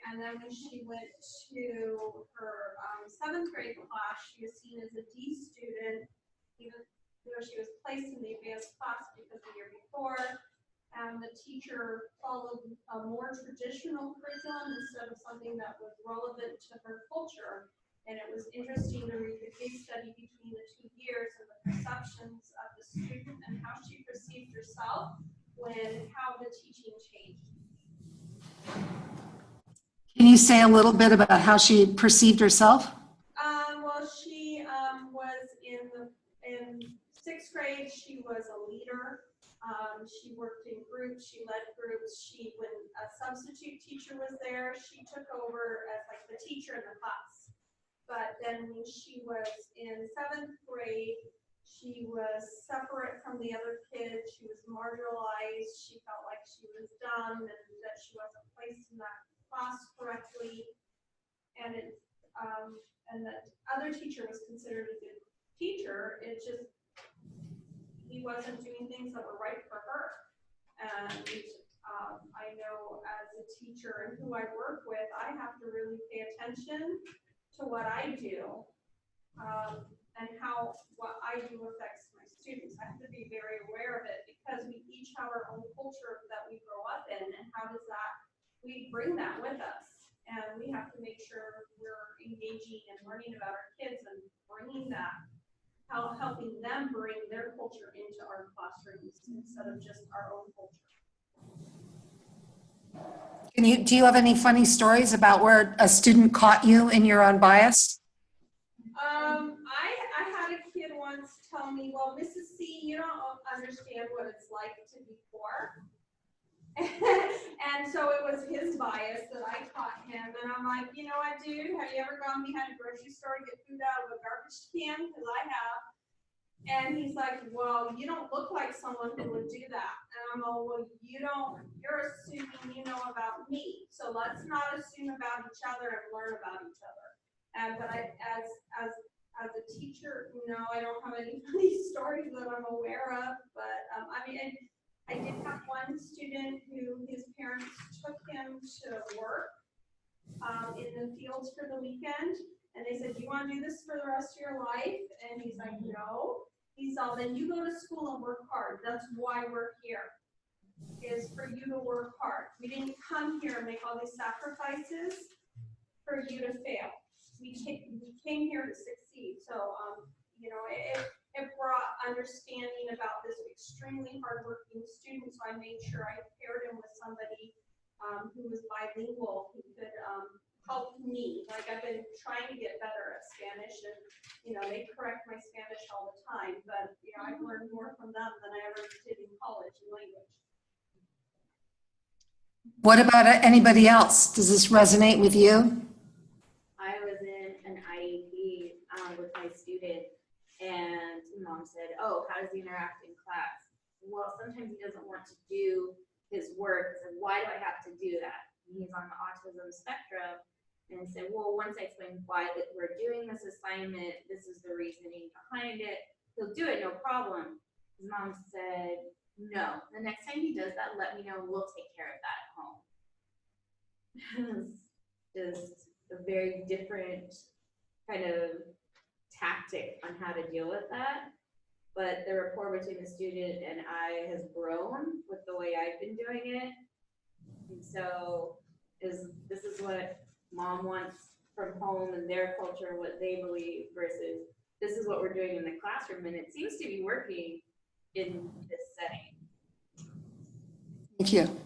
And then when she went to her 7th grade class, she was seen as a D student teacher followed a more traditional curriculum instead of something that was relevant to her culture. And it was interesting to read the case study between the 2 years and the perceptions of the student and how she perceived herself when how the teaching changed. Can you say a little bit about how she perceived herself? Well, she was in 6th grade. She was a leader. She worked in groups. She led groups. When a substitute teacher was there, she took over as like the teacher in the class. But then when she was in 7th grade, she was separate from the other kids. She was marginalized. She felt like she was dumb and that she wasn't placed in that class correctly. And the other teacher was considered a good teacher. It just, he wasn't doing things that were right for her. And I know as a teacher and who I work with, I have to really pay attention to what I do and how what I do affects my students. I have to be very aware of it because we each have our own culture that we grow up in, and how does that, we bring that with us. And we have to make sure we're engaging and learning about our kids and bringing that, helping them bring their culture into our classrooms instead of just our own culture. Do you have any funny stories about where a student caught you in your own bias? I had a kid once tell me, well, Mrs. C, you don't understand what it's like to be poor. And so it was his bias that I caught him. And I'm like, you know what, dude, have you ever gone behind a grocery store to get food out of a garbage can? Because I have. And he's like, well, you don't look like someone who would do that. And I'm like, well, you're assuming you know about me. So let's not assume about each other and learn about each other. But as a teacher, no, I don't have any funny stories that I'm aware of. But I mean, I did have one student who his parents took him to work in the fields for the weekend. And they said, do you want to do this for the rest of your life? And he's like, no. He's all, then you go to school and work hard. That's why we're here, is for you to work hard. We didn't come here and make all these sacrifices for you to fail. We came here to succeed. So, you know, it brought understanding about this extremely hardworking student. So I made sure I paired him with somebody who was bilingual, who could help me. Like, I've been trying to get better at Spanish, and you know, they correct my Spanish all the time, but you know, I've learned more from them than I ever did in college in language. What about anybody else? Does this resonate with you? I was in an IEP with my student, and mom said, oh, how does he interact in class? Well, sometimes he doesn't want to do his work. I said, why do I have to do that? And he's on the autism spectrum. And said, well, once I explain why that we're doing this assignment, this is the reasoning behind it, he'll do it, no problem. His mom said, no, the next time he does that, let me know, we'll take care of that at home. Just a very different kind of tactic on how to deal with that. But the rapport between the student and I has grown with the way I've been doing it. And so this is what mom wants from home and their culture, what they believe, versus this is what we're doing in the classroom, and it seems to be working in this setting. Thank you.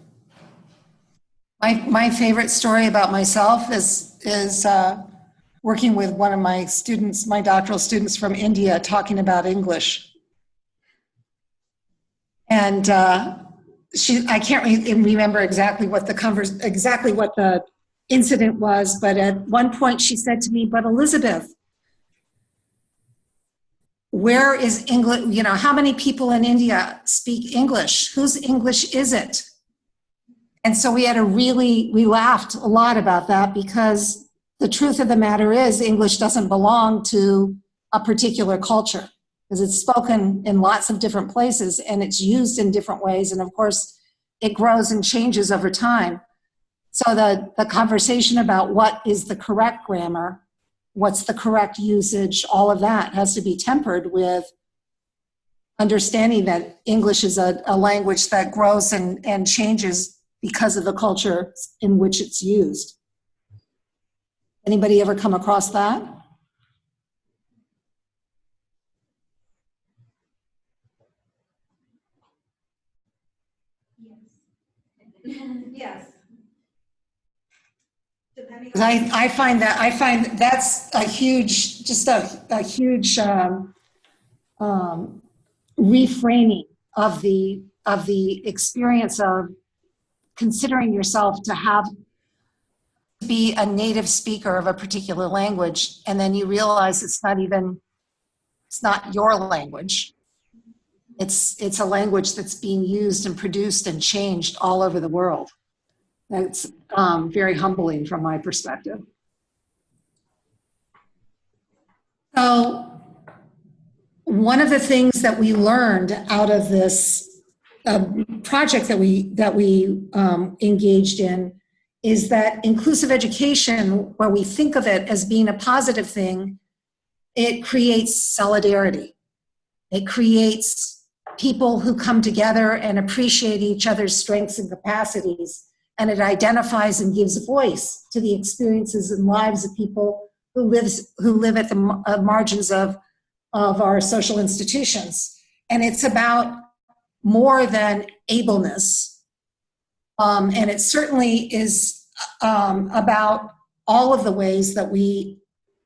My favorite story about myself is working with one of my students, my doctoral students from India, talking about English. And I can't remember exactly what the incident was, but at one point she said to me, but Elizabeth, where is English? You know, how many people in India speak English? Whose English is it? And so we laughed a lot about that, because the truth of the matter is English doesn't belong to a particular culture, because it's spoken in lots of different places and it's used in different ways. And of course, it grows and changes over time. So the conversation about what is the correct grammar, what's the correct usage, all of that has to be tempered with understanding that English is a language that grows and changes because of the culture in which it's used. Anybody ever come across that? Yes. Depending 'Cause on. I find that's a huge, just a huge reframing of the experience of considering yourself to be a native speaker of a particular language, and then you realize it's not your language. It's a language that's being used and produced and changed all over the world. That's very humbling from my perspective. So one of the things that we learned out of this project that we engaged in is that inclusive education, where we think of it as being a positive thing, it creates solidarity. It creates people who come together and appreciate each other's strengths and capacities, and it identifies and gives voice to the experiences and lives of people who live at the margins of our social institutions. And it's about more than ableness. And it certainly is about all of the ways that we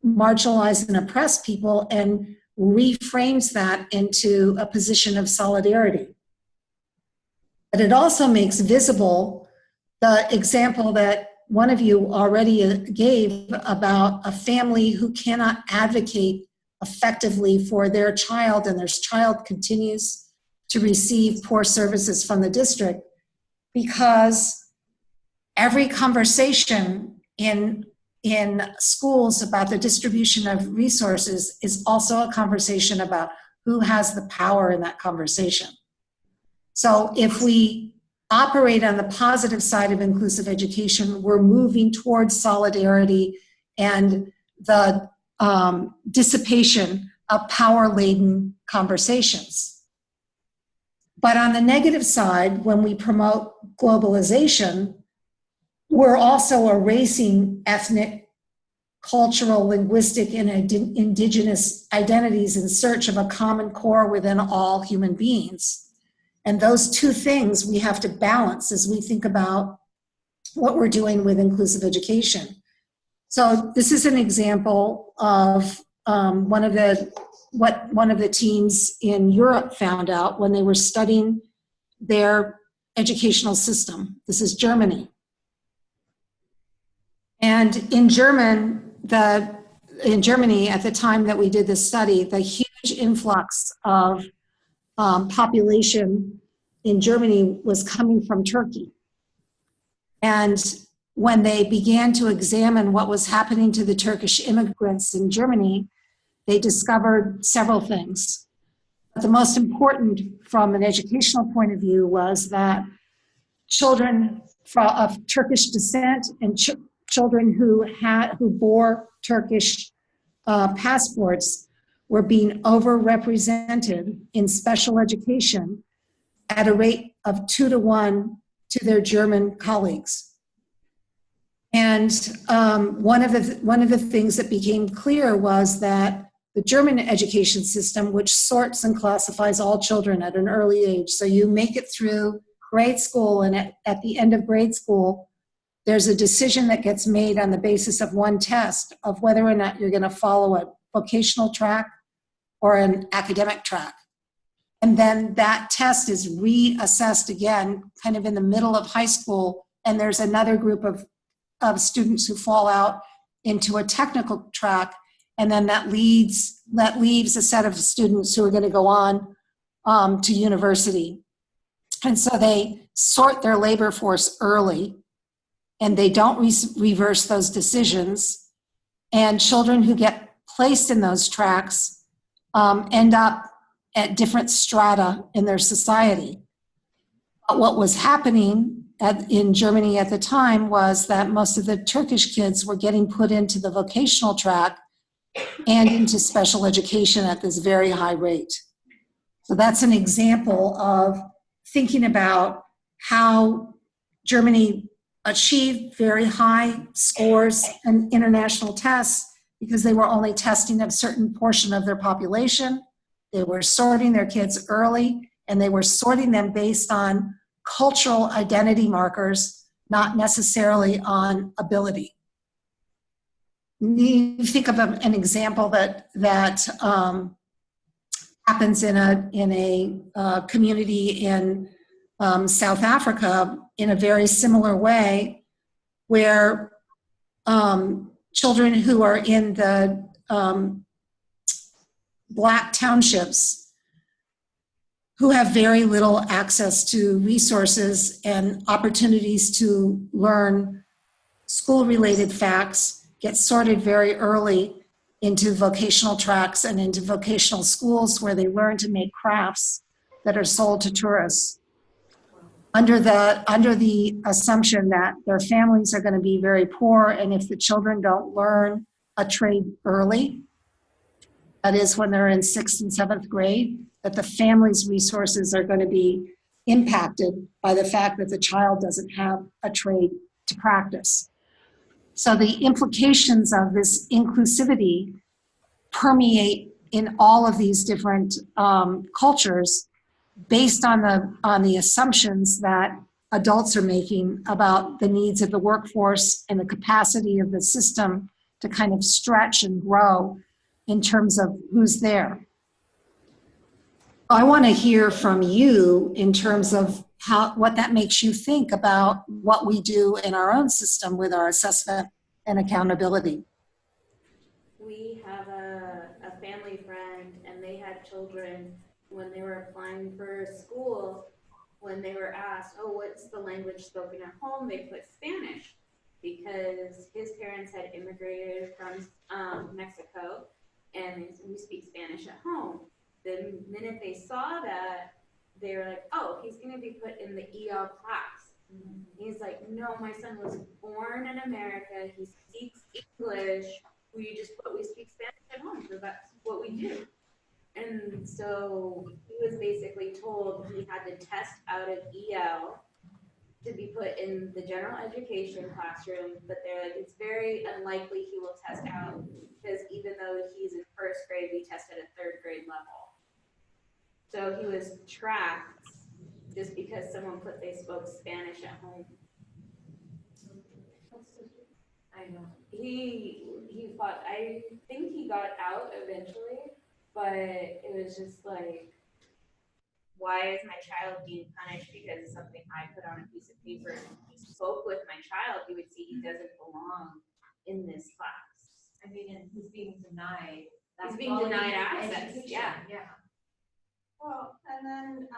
marginalize and oppress people, and reframes that into a position of solidarity. But it also makes visible the example that one of you already gave about a family who cannot advocate effectively for their child, and their child continues to receive poor services from the district, because every conversation in schools about the distribution of resources is also a conversation about who has the power in that conversation. So if we operate on the positive side of inclusive education, we're moving towards solidarity and the dissipation of power-laden conversations. But on the negative side, when we promote globalization, we're also erasing ethnic, cultural, linguistic, and indigenous identities in search of a common core within all human beings. And those two things we have to balance as we think about what we're doing with inclusive education. So this is an example of one of the teams in Europe found out when they were studying their educational system. This is Germany. And in Germany, at the time that we did this study, the huge influx of population in Germany was coming from Turkey. And when they began to examine what was happening to the Turkish immigrants in Germany, they discovered several things. But the most important from an educational point of view was that children of Turkish descent and children who bore Turkish passports were being overrepresented in special education at a rate of 2 to 1 to their German colleagues. And one of the things that became clear was that the German education system, which sorts and classifies all children at an early age, so you make it through grade school, and at the end of grade school, there's a decision that gets made on the basis of one test of whether or not you're going to follow a vocational track or an academic track. And then that test is reassessed again, kind of in the middle of high school, and there's another group of students who fall out into a technical track, and then that leaves a set of students who are going to go on to university. And so they sort their labor force early, and they don't reverse those decisions. And children who get placed in those tracks end up at different strata in their society. But what was happening in Germany at the time was that most of the Turkish kids were getting put into the vocational track and into special education at this very high rate. So that's an example of thinking about how Germany achieved very high scores in international tests because they were only testing a certain portion of their population. They were sorting their kids early, and they were sorting them based on cultural identity markers, not necessarily on ability. You think of an example that happens in a community in South Africa in a very similar way, where children who are in the Black townships who have very little access to resources and opportunities to learn school-related facts get sorted very early into vocational tracks and into vocational schools where they learn to make crafts that are sold to tourists under the assumption that their families are going to be very poor, and if the children don't learn a trade early, that is when they're in 6th and 7th grade, that the family's resources are going to be impacted by the fact that the child doesn't have a trade to practice. So the implications of this inclusivity permeate in all of these different cultures based on the assumptions that adults are making about the needs of the workforce and the capacity of the system to kind of stretch and grow in terms of who's there. I want to hear from you in terms of what that makes you think about what we do in our own system with our assessment and accountability. We have a family friend, and they had children when they were applying for school. When they were asked, oh, what's the language spoken at home, they put Spanish because his parents had immigrated from Mexico, and we speak Spanish at home. The minute they saw that, they were like, oh, he's going to be put in the EL class. He's like, no, my son was born in America. He speaks English. We speak Spanish at home, so that's what we do. And so he was basically told he had to test out of EL to be put in the general education classroom, but they're like, it's very unlikely he will test out because even though he's in 1st grade, we test at a 3rd grade level. So he was tracked just because someone put they spoke Spanish at home. I know. He fought. I think he got out eventually, but it was just like, why is my child being punished because of something I put on a piece of paper? If he spoke with my child, he would see he doesn't belong in this class. I mean, and he's being denied. He's being denied access. Yeah. Well, and then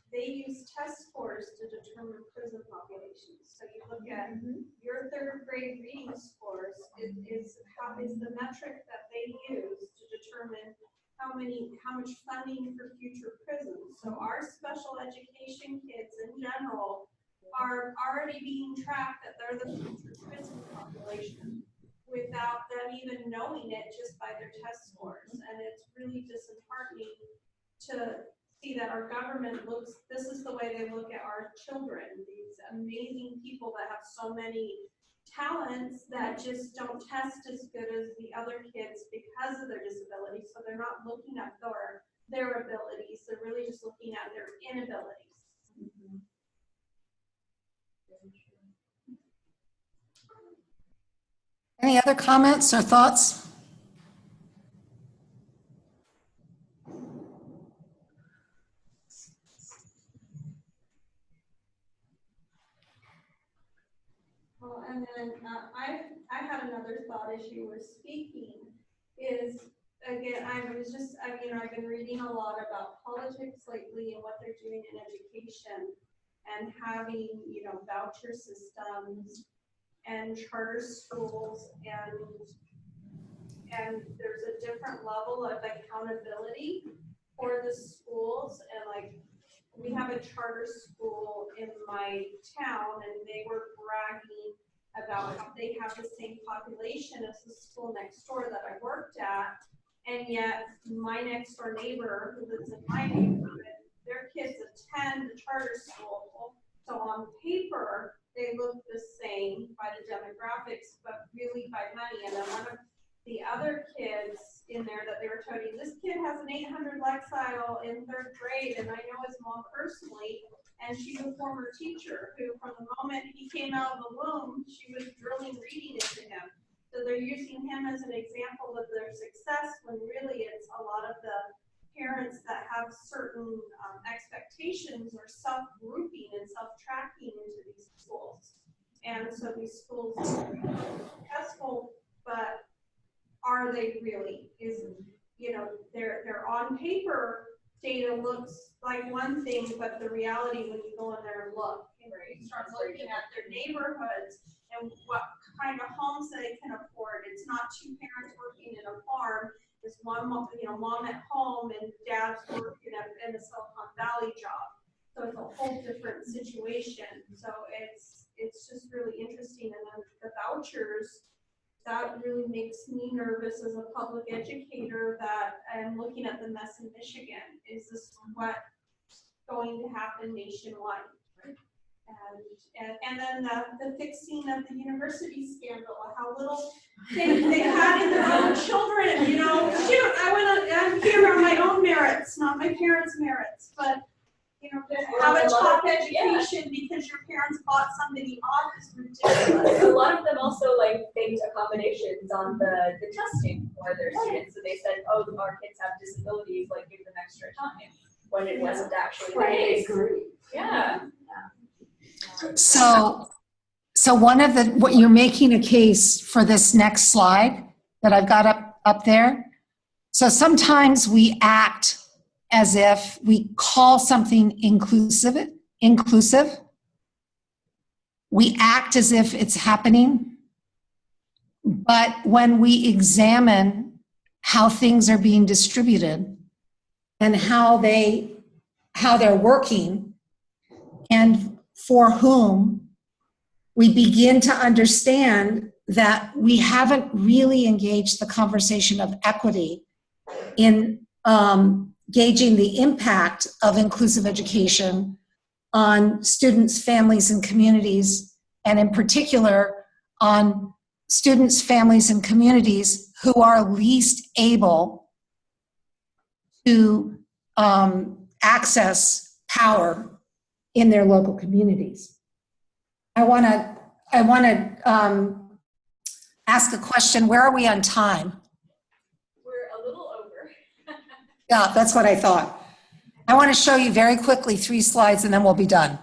they use test scores to determine prison populations. So you look at your 3rd grade reading scores is the metric that they use to determine how much funding for future prisons. So our special education kids in general are already being tracked that they're the future prison population without them even knowing it just by their test scores. And it's really disheartening to see that our government this is the way they look at our children, these amazing people that have so many talents that just don't test as good as the other kids because of their disability. So they're not looking at their abilities, they're really just looking at their inabilities. Any other comments or thoughts? Well, and then I had another thought as you were speaking is, again, I've been reading a lot about politics lately and what they're doing in education and having, voucher systems and charter schools, and there's a different level of accountability for the schools. And like, we have a charter school in my town, and they were bragging about how they have the same population as the school next door that I worked at, and yet my next door neighbor who lives in my neighborhood their kids attend the charter school. So on paper, they look the same by the demographics, but really by money. And then one of the other kids in there that they were toting, this kid has an 800 Lexile in 3rd grade, and I know his mom personally, and she's a former teacher who, from the moment he came out of the womb, she was drilling reading into him. So they're using him as an example of their success, when really it's a lot of the parents that have certain expectations or self-grouping and self-tracking into these schools. And so these schools are successful, but are they really? Is, you know, their on paper data looks like one thing, but the reality when you go in there and look, and you start looking at their neighborhoods and what kind of homes they can afford. It's not two parents working in a farm. It's one mom, you know, mom at home and dad's working in a Silicon Valley job. So it's a whole different situation. So it's just really interesting. And then the vouchers, that really makes me nervous as a public educator, that I'm looking at the mess in Michigan. Is this what's going to happen nationwide? And then the fixing of the university scandal, how little they had in their own children, you know. Shoot, I'm here on my own merits, not my parents' merits, but you know, to have a top education because your parents bought somebody off is ridiculous. A lot of them also like faked accommodations on the testing for their students. So they said, oh, our kids have disabilities, like give them extra time, when it wasn't actually the case. Yeah. So one of what you're making a case for this next slide that I've got up there. So sometimes we act as if we call something inclusive. We act as if it's happening. But when we examine how things are being distributed and how they're working and for whom, we begin to understand that we haven't really engaged the conversation of equity in gauging the impact of inclusive education on students, families, and communities, and in particular on students, families, and communities who are least able to access power in their local communities. I want to ask a question. Where are we on time? We're a little over. Yeah, that's what I thought. I want to show you very quickly 3 slides and then we'll be done.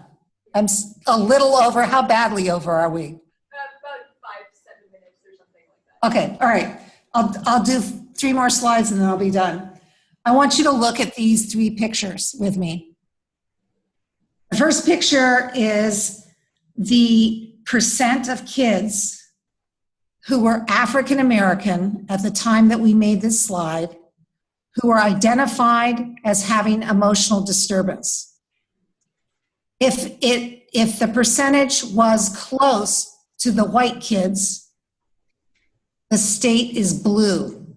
I'm a little over. How badly over are we? About 5 to 7 minutes or something like that. Okay, all right. I'll do 3 more slides and then I'll be done. I want you to look at these 3 pictures with me. The first picture is the percent of kids who were African American at the time that we made this slide, who were identified as having emotional disturbance. If the percentage was close to the white kids, the state is blue.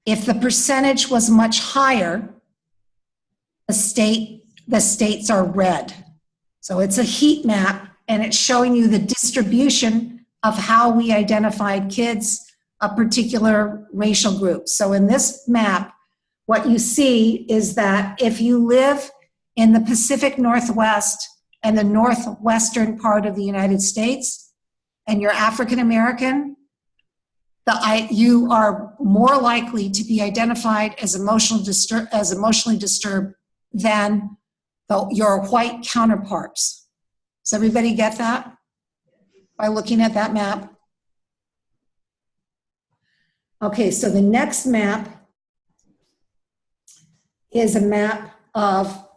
If the percentage was much higher, the states are red. So it's a heat map, and it's showing you the distribution of how we identified kids of particular racial groups. So in this map, what you see is that if you live in the Pacific Northwest and the northwestern part of the United States, and you're African American, you are more likely to be identified as emotionally disturbed than your white counterparts. Does everybody get that by looking at that map? Okay, so the next map is a map of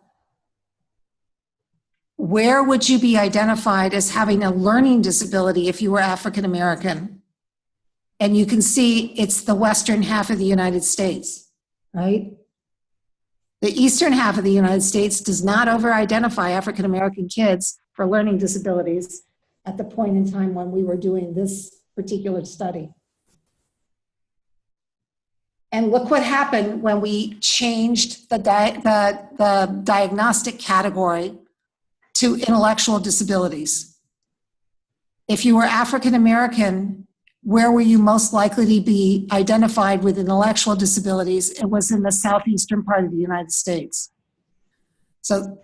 where would you be identified as having a learning disability if you were African American. And you can see it's the western half of the United States, right? The eastern half of the United States does not over-identify African American kids for learning disabilities at the point in time when we were doing this particular study. And look what happened when we changed the diagnostic category to intellectual disabilities. If you were African American, where were you most likely to be identified with intellectual disabilities? It was in the southeastern part of the United States. So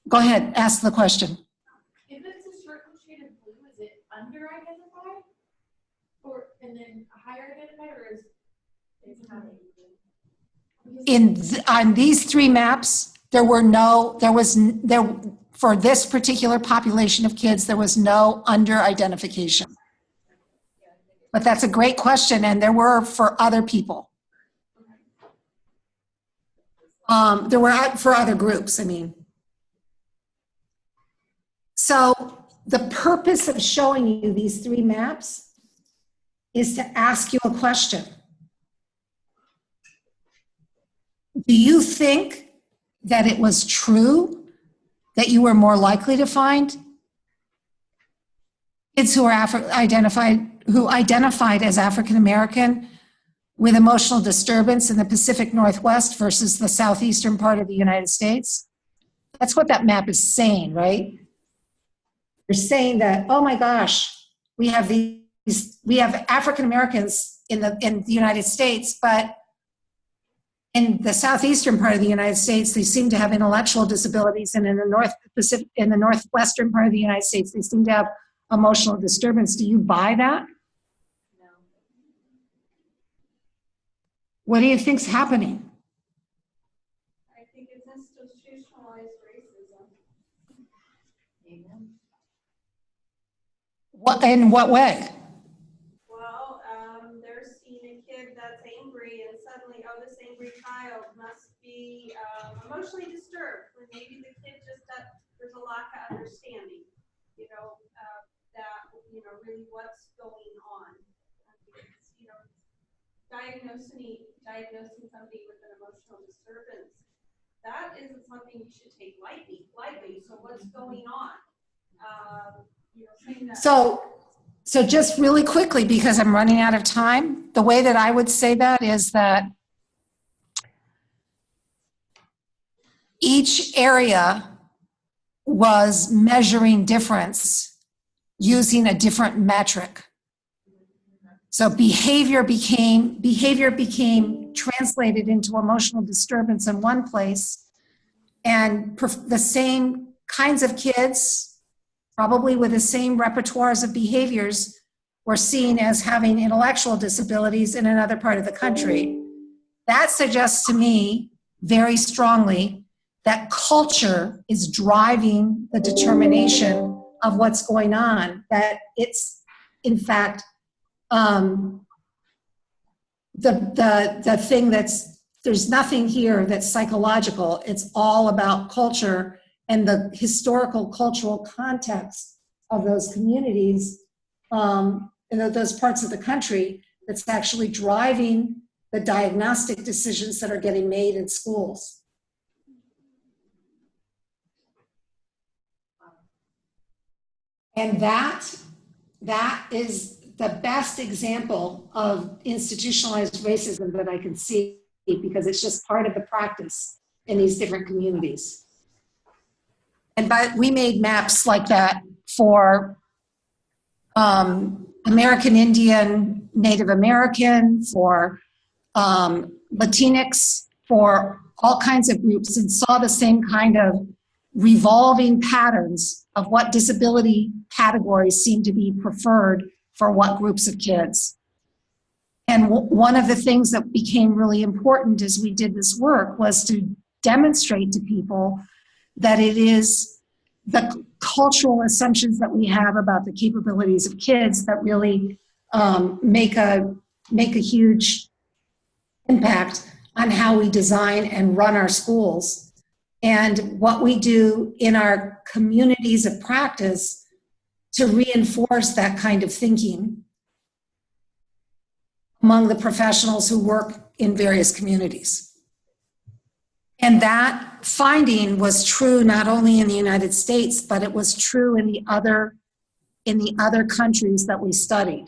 go ahead, ask the question. If it's a circle shade of blue, is it under-identified? Or, and then higher identified, or is it not? On these three maps, for this particular population of kids, there was no under-identification. But that's a great question, and there were for other people. There were for other groups, I mean. So the purpose of showing you these three maps is to ask you a question. Do you think that it was true that you were more likely to find kids who are identified as African American with emotional disturbance in the Pacific Northwest versus the southeastern part of the United States? That's what that map is saying, right? They're saying that, oh my gosh, we have African Americans in the United States, but in the southeastern part of the United States, they seem to have intellectual disabilities, and in the northwestern part of the United States, they seem to have emotional disturbance. Do you buy that? No. What do you think's happening? I think it's institutionalized racism. In what way? Well, they're seeing a kid that's angry and suddenly, oh, this angry child must be emotionally disturbed, when maybe the kid just, there's a lack of understanding, really what's going on. Diagnosing somebody with an emotional disturbance, that isn't something you should take lightly. So what's going on? Saying that. So just really quickly, because I'm running out of time, the way that I would say that is that each area was measuring difference using a different metric. So behavior became translated into emotional disturbance in one place, and the same kinds of kids, probably with the same repertoires of behaviors, were seen as having intellectual disabilities in another part of the country. That suggests to me very strongly that culture is driving the determination of what's going on, that it's, in fact, the thing there's nothing here that's psychological. It's all about culture and the historical cultural context of those communities, and those parts of the country, that's actually driving the diagnostic decisions that are getting made in schools. And that is the best example of institutionalized racism that I can see, because it's just part of the practice in these different communities. But we made maps like that for American Indian, Native American, for Latinx, for all kinds of groups, and saw the same kind of revolving patterns of what disability categories seem to be preferred for what groups of kids. And one of the things that became really important as we did this work was to demonstrate to people that it is the cultural assumptions that we have about the capabilities of kids that really make a huge impact on how we design and run our schools. And what we do in our communities of practice to reinforce that kind of thinking among the professionals who work in various communities. And that finding was true not only in the United States, but it was true in the other countries that we studied.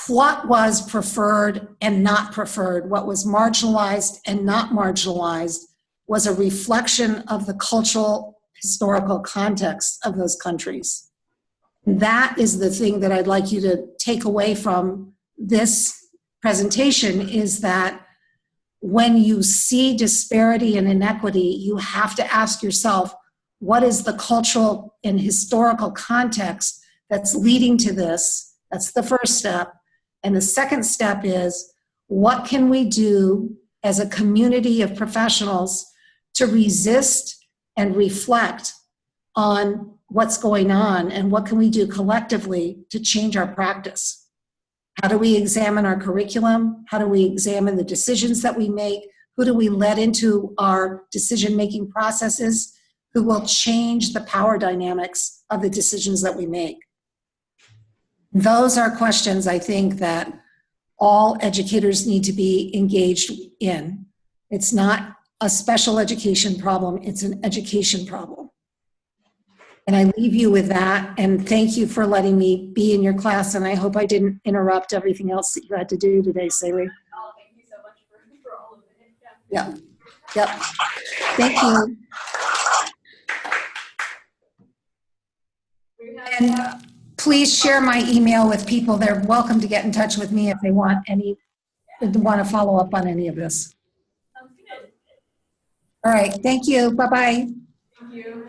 what was preferred and not preferred, what was marginalized and not marginalized, was a reflection of the cultural, historical context of those countries. That is the thing that I'd like you to take away from this presentation, is that when you see disparity and inequity, you have to ask yourself, what is the cultural and historical context that's leading to this? That's the first step. And the second step is, what can we do as a community of professionals to resist and reflect on what's going on, and what can we do collectively to change our practice? How do we examine our curriculum? How do we examine the decisions that we make? Who do we let into our decision-making processes? Who will change the power dynamics of the decisions that we make? Those are questions I think that all educators need to be engaged in. It's not a special education problem, it's an education problem. And I leave you with that, and thank you for letting me be in your class, and I hope I didn't interrupt everything else that you had to do today, Saley. Oh, thank you so much for all of it. Yeah. Yep, yep. Thank you. And please share my email with people. They're welcome to get in touch with me if they want to follow up on any of this. Sounds good. All right, thank you. Bye-bye. Thank you.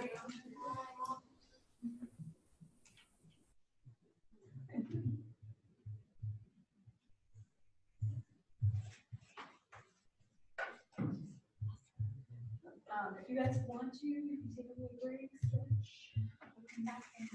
If you guys want to, you can take a little break, stretch, come back and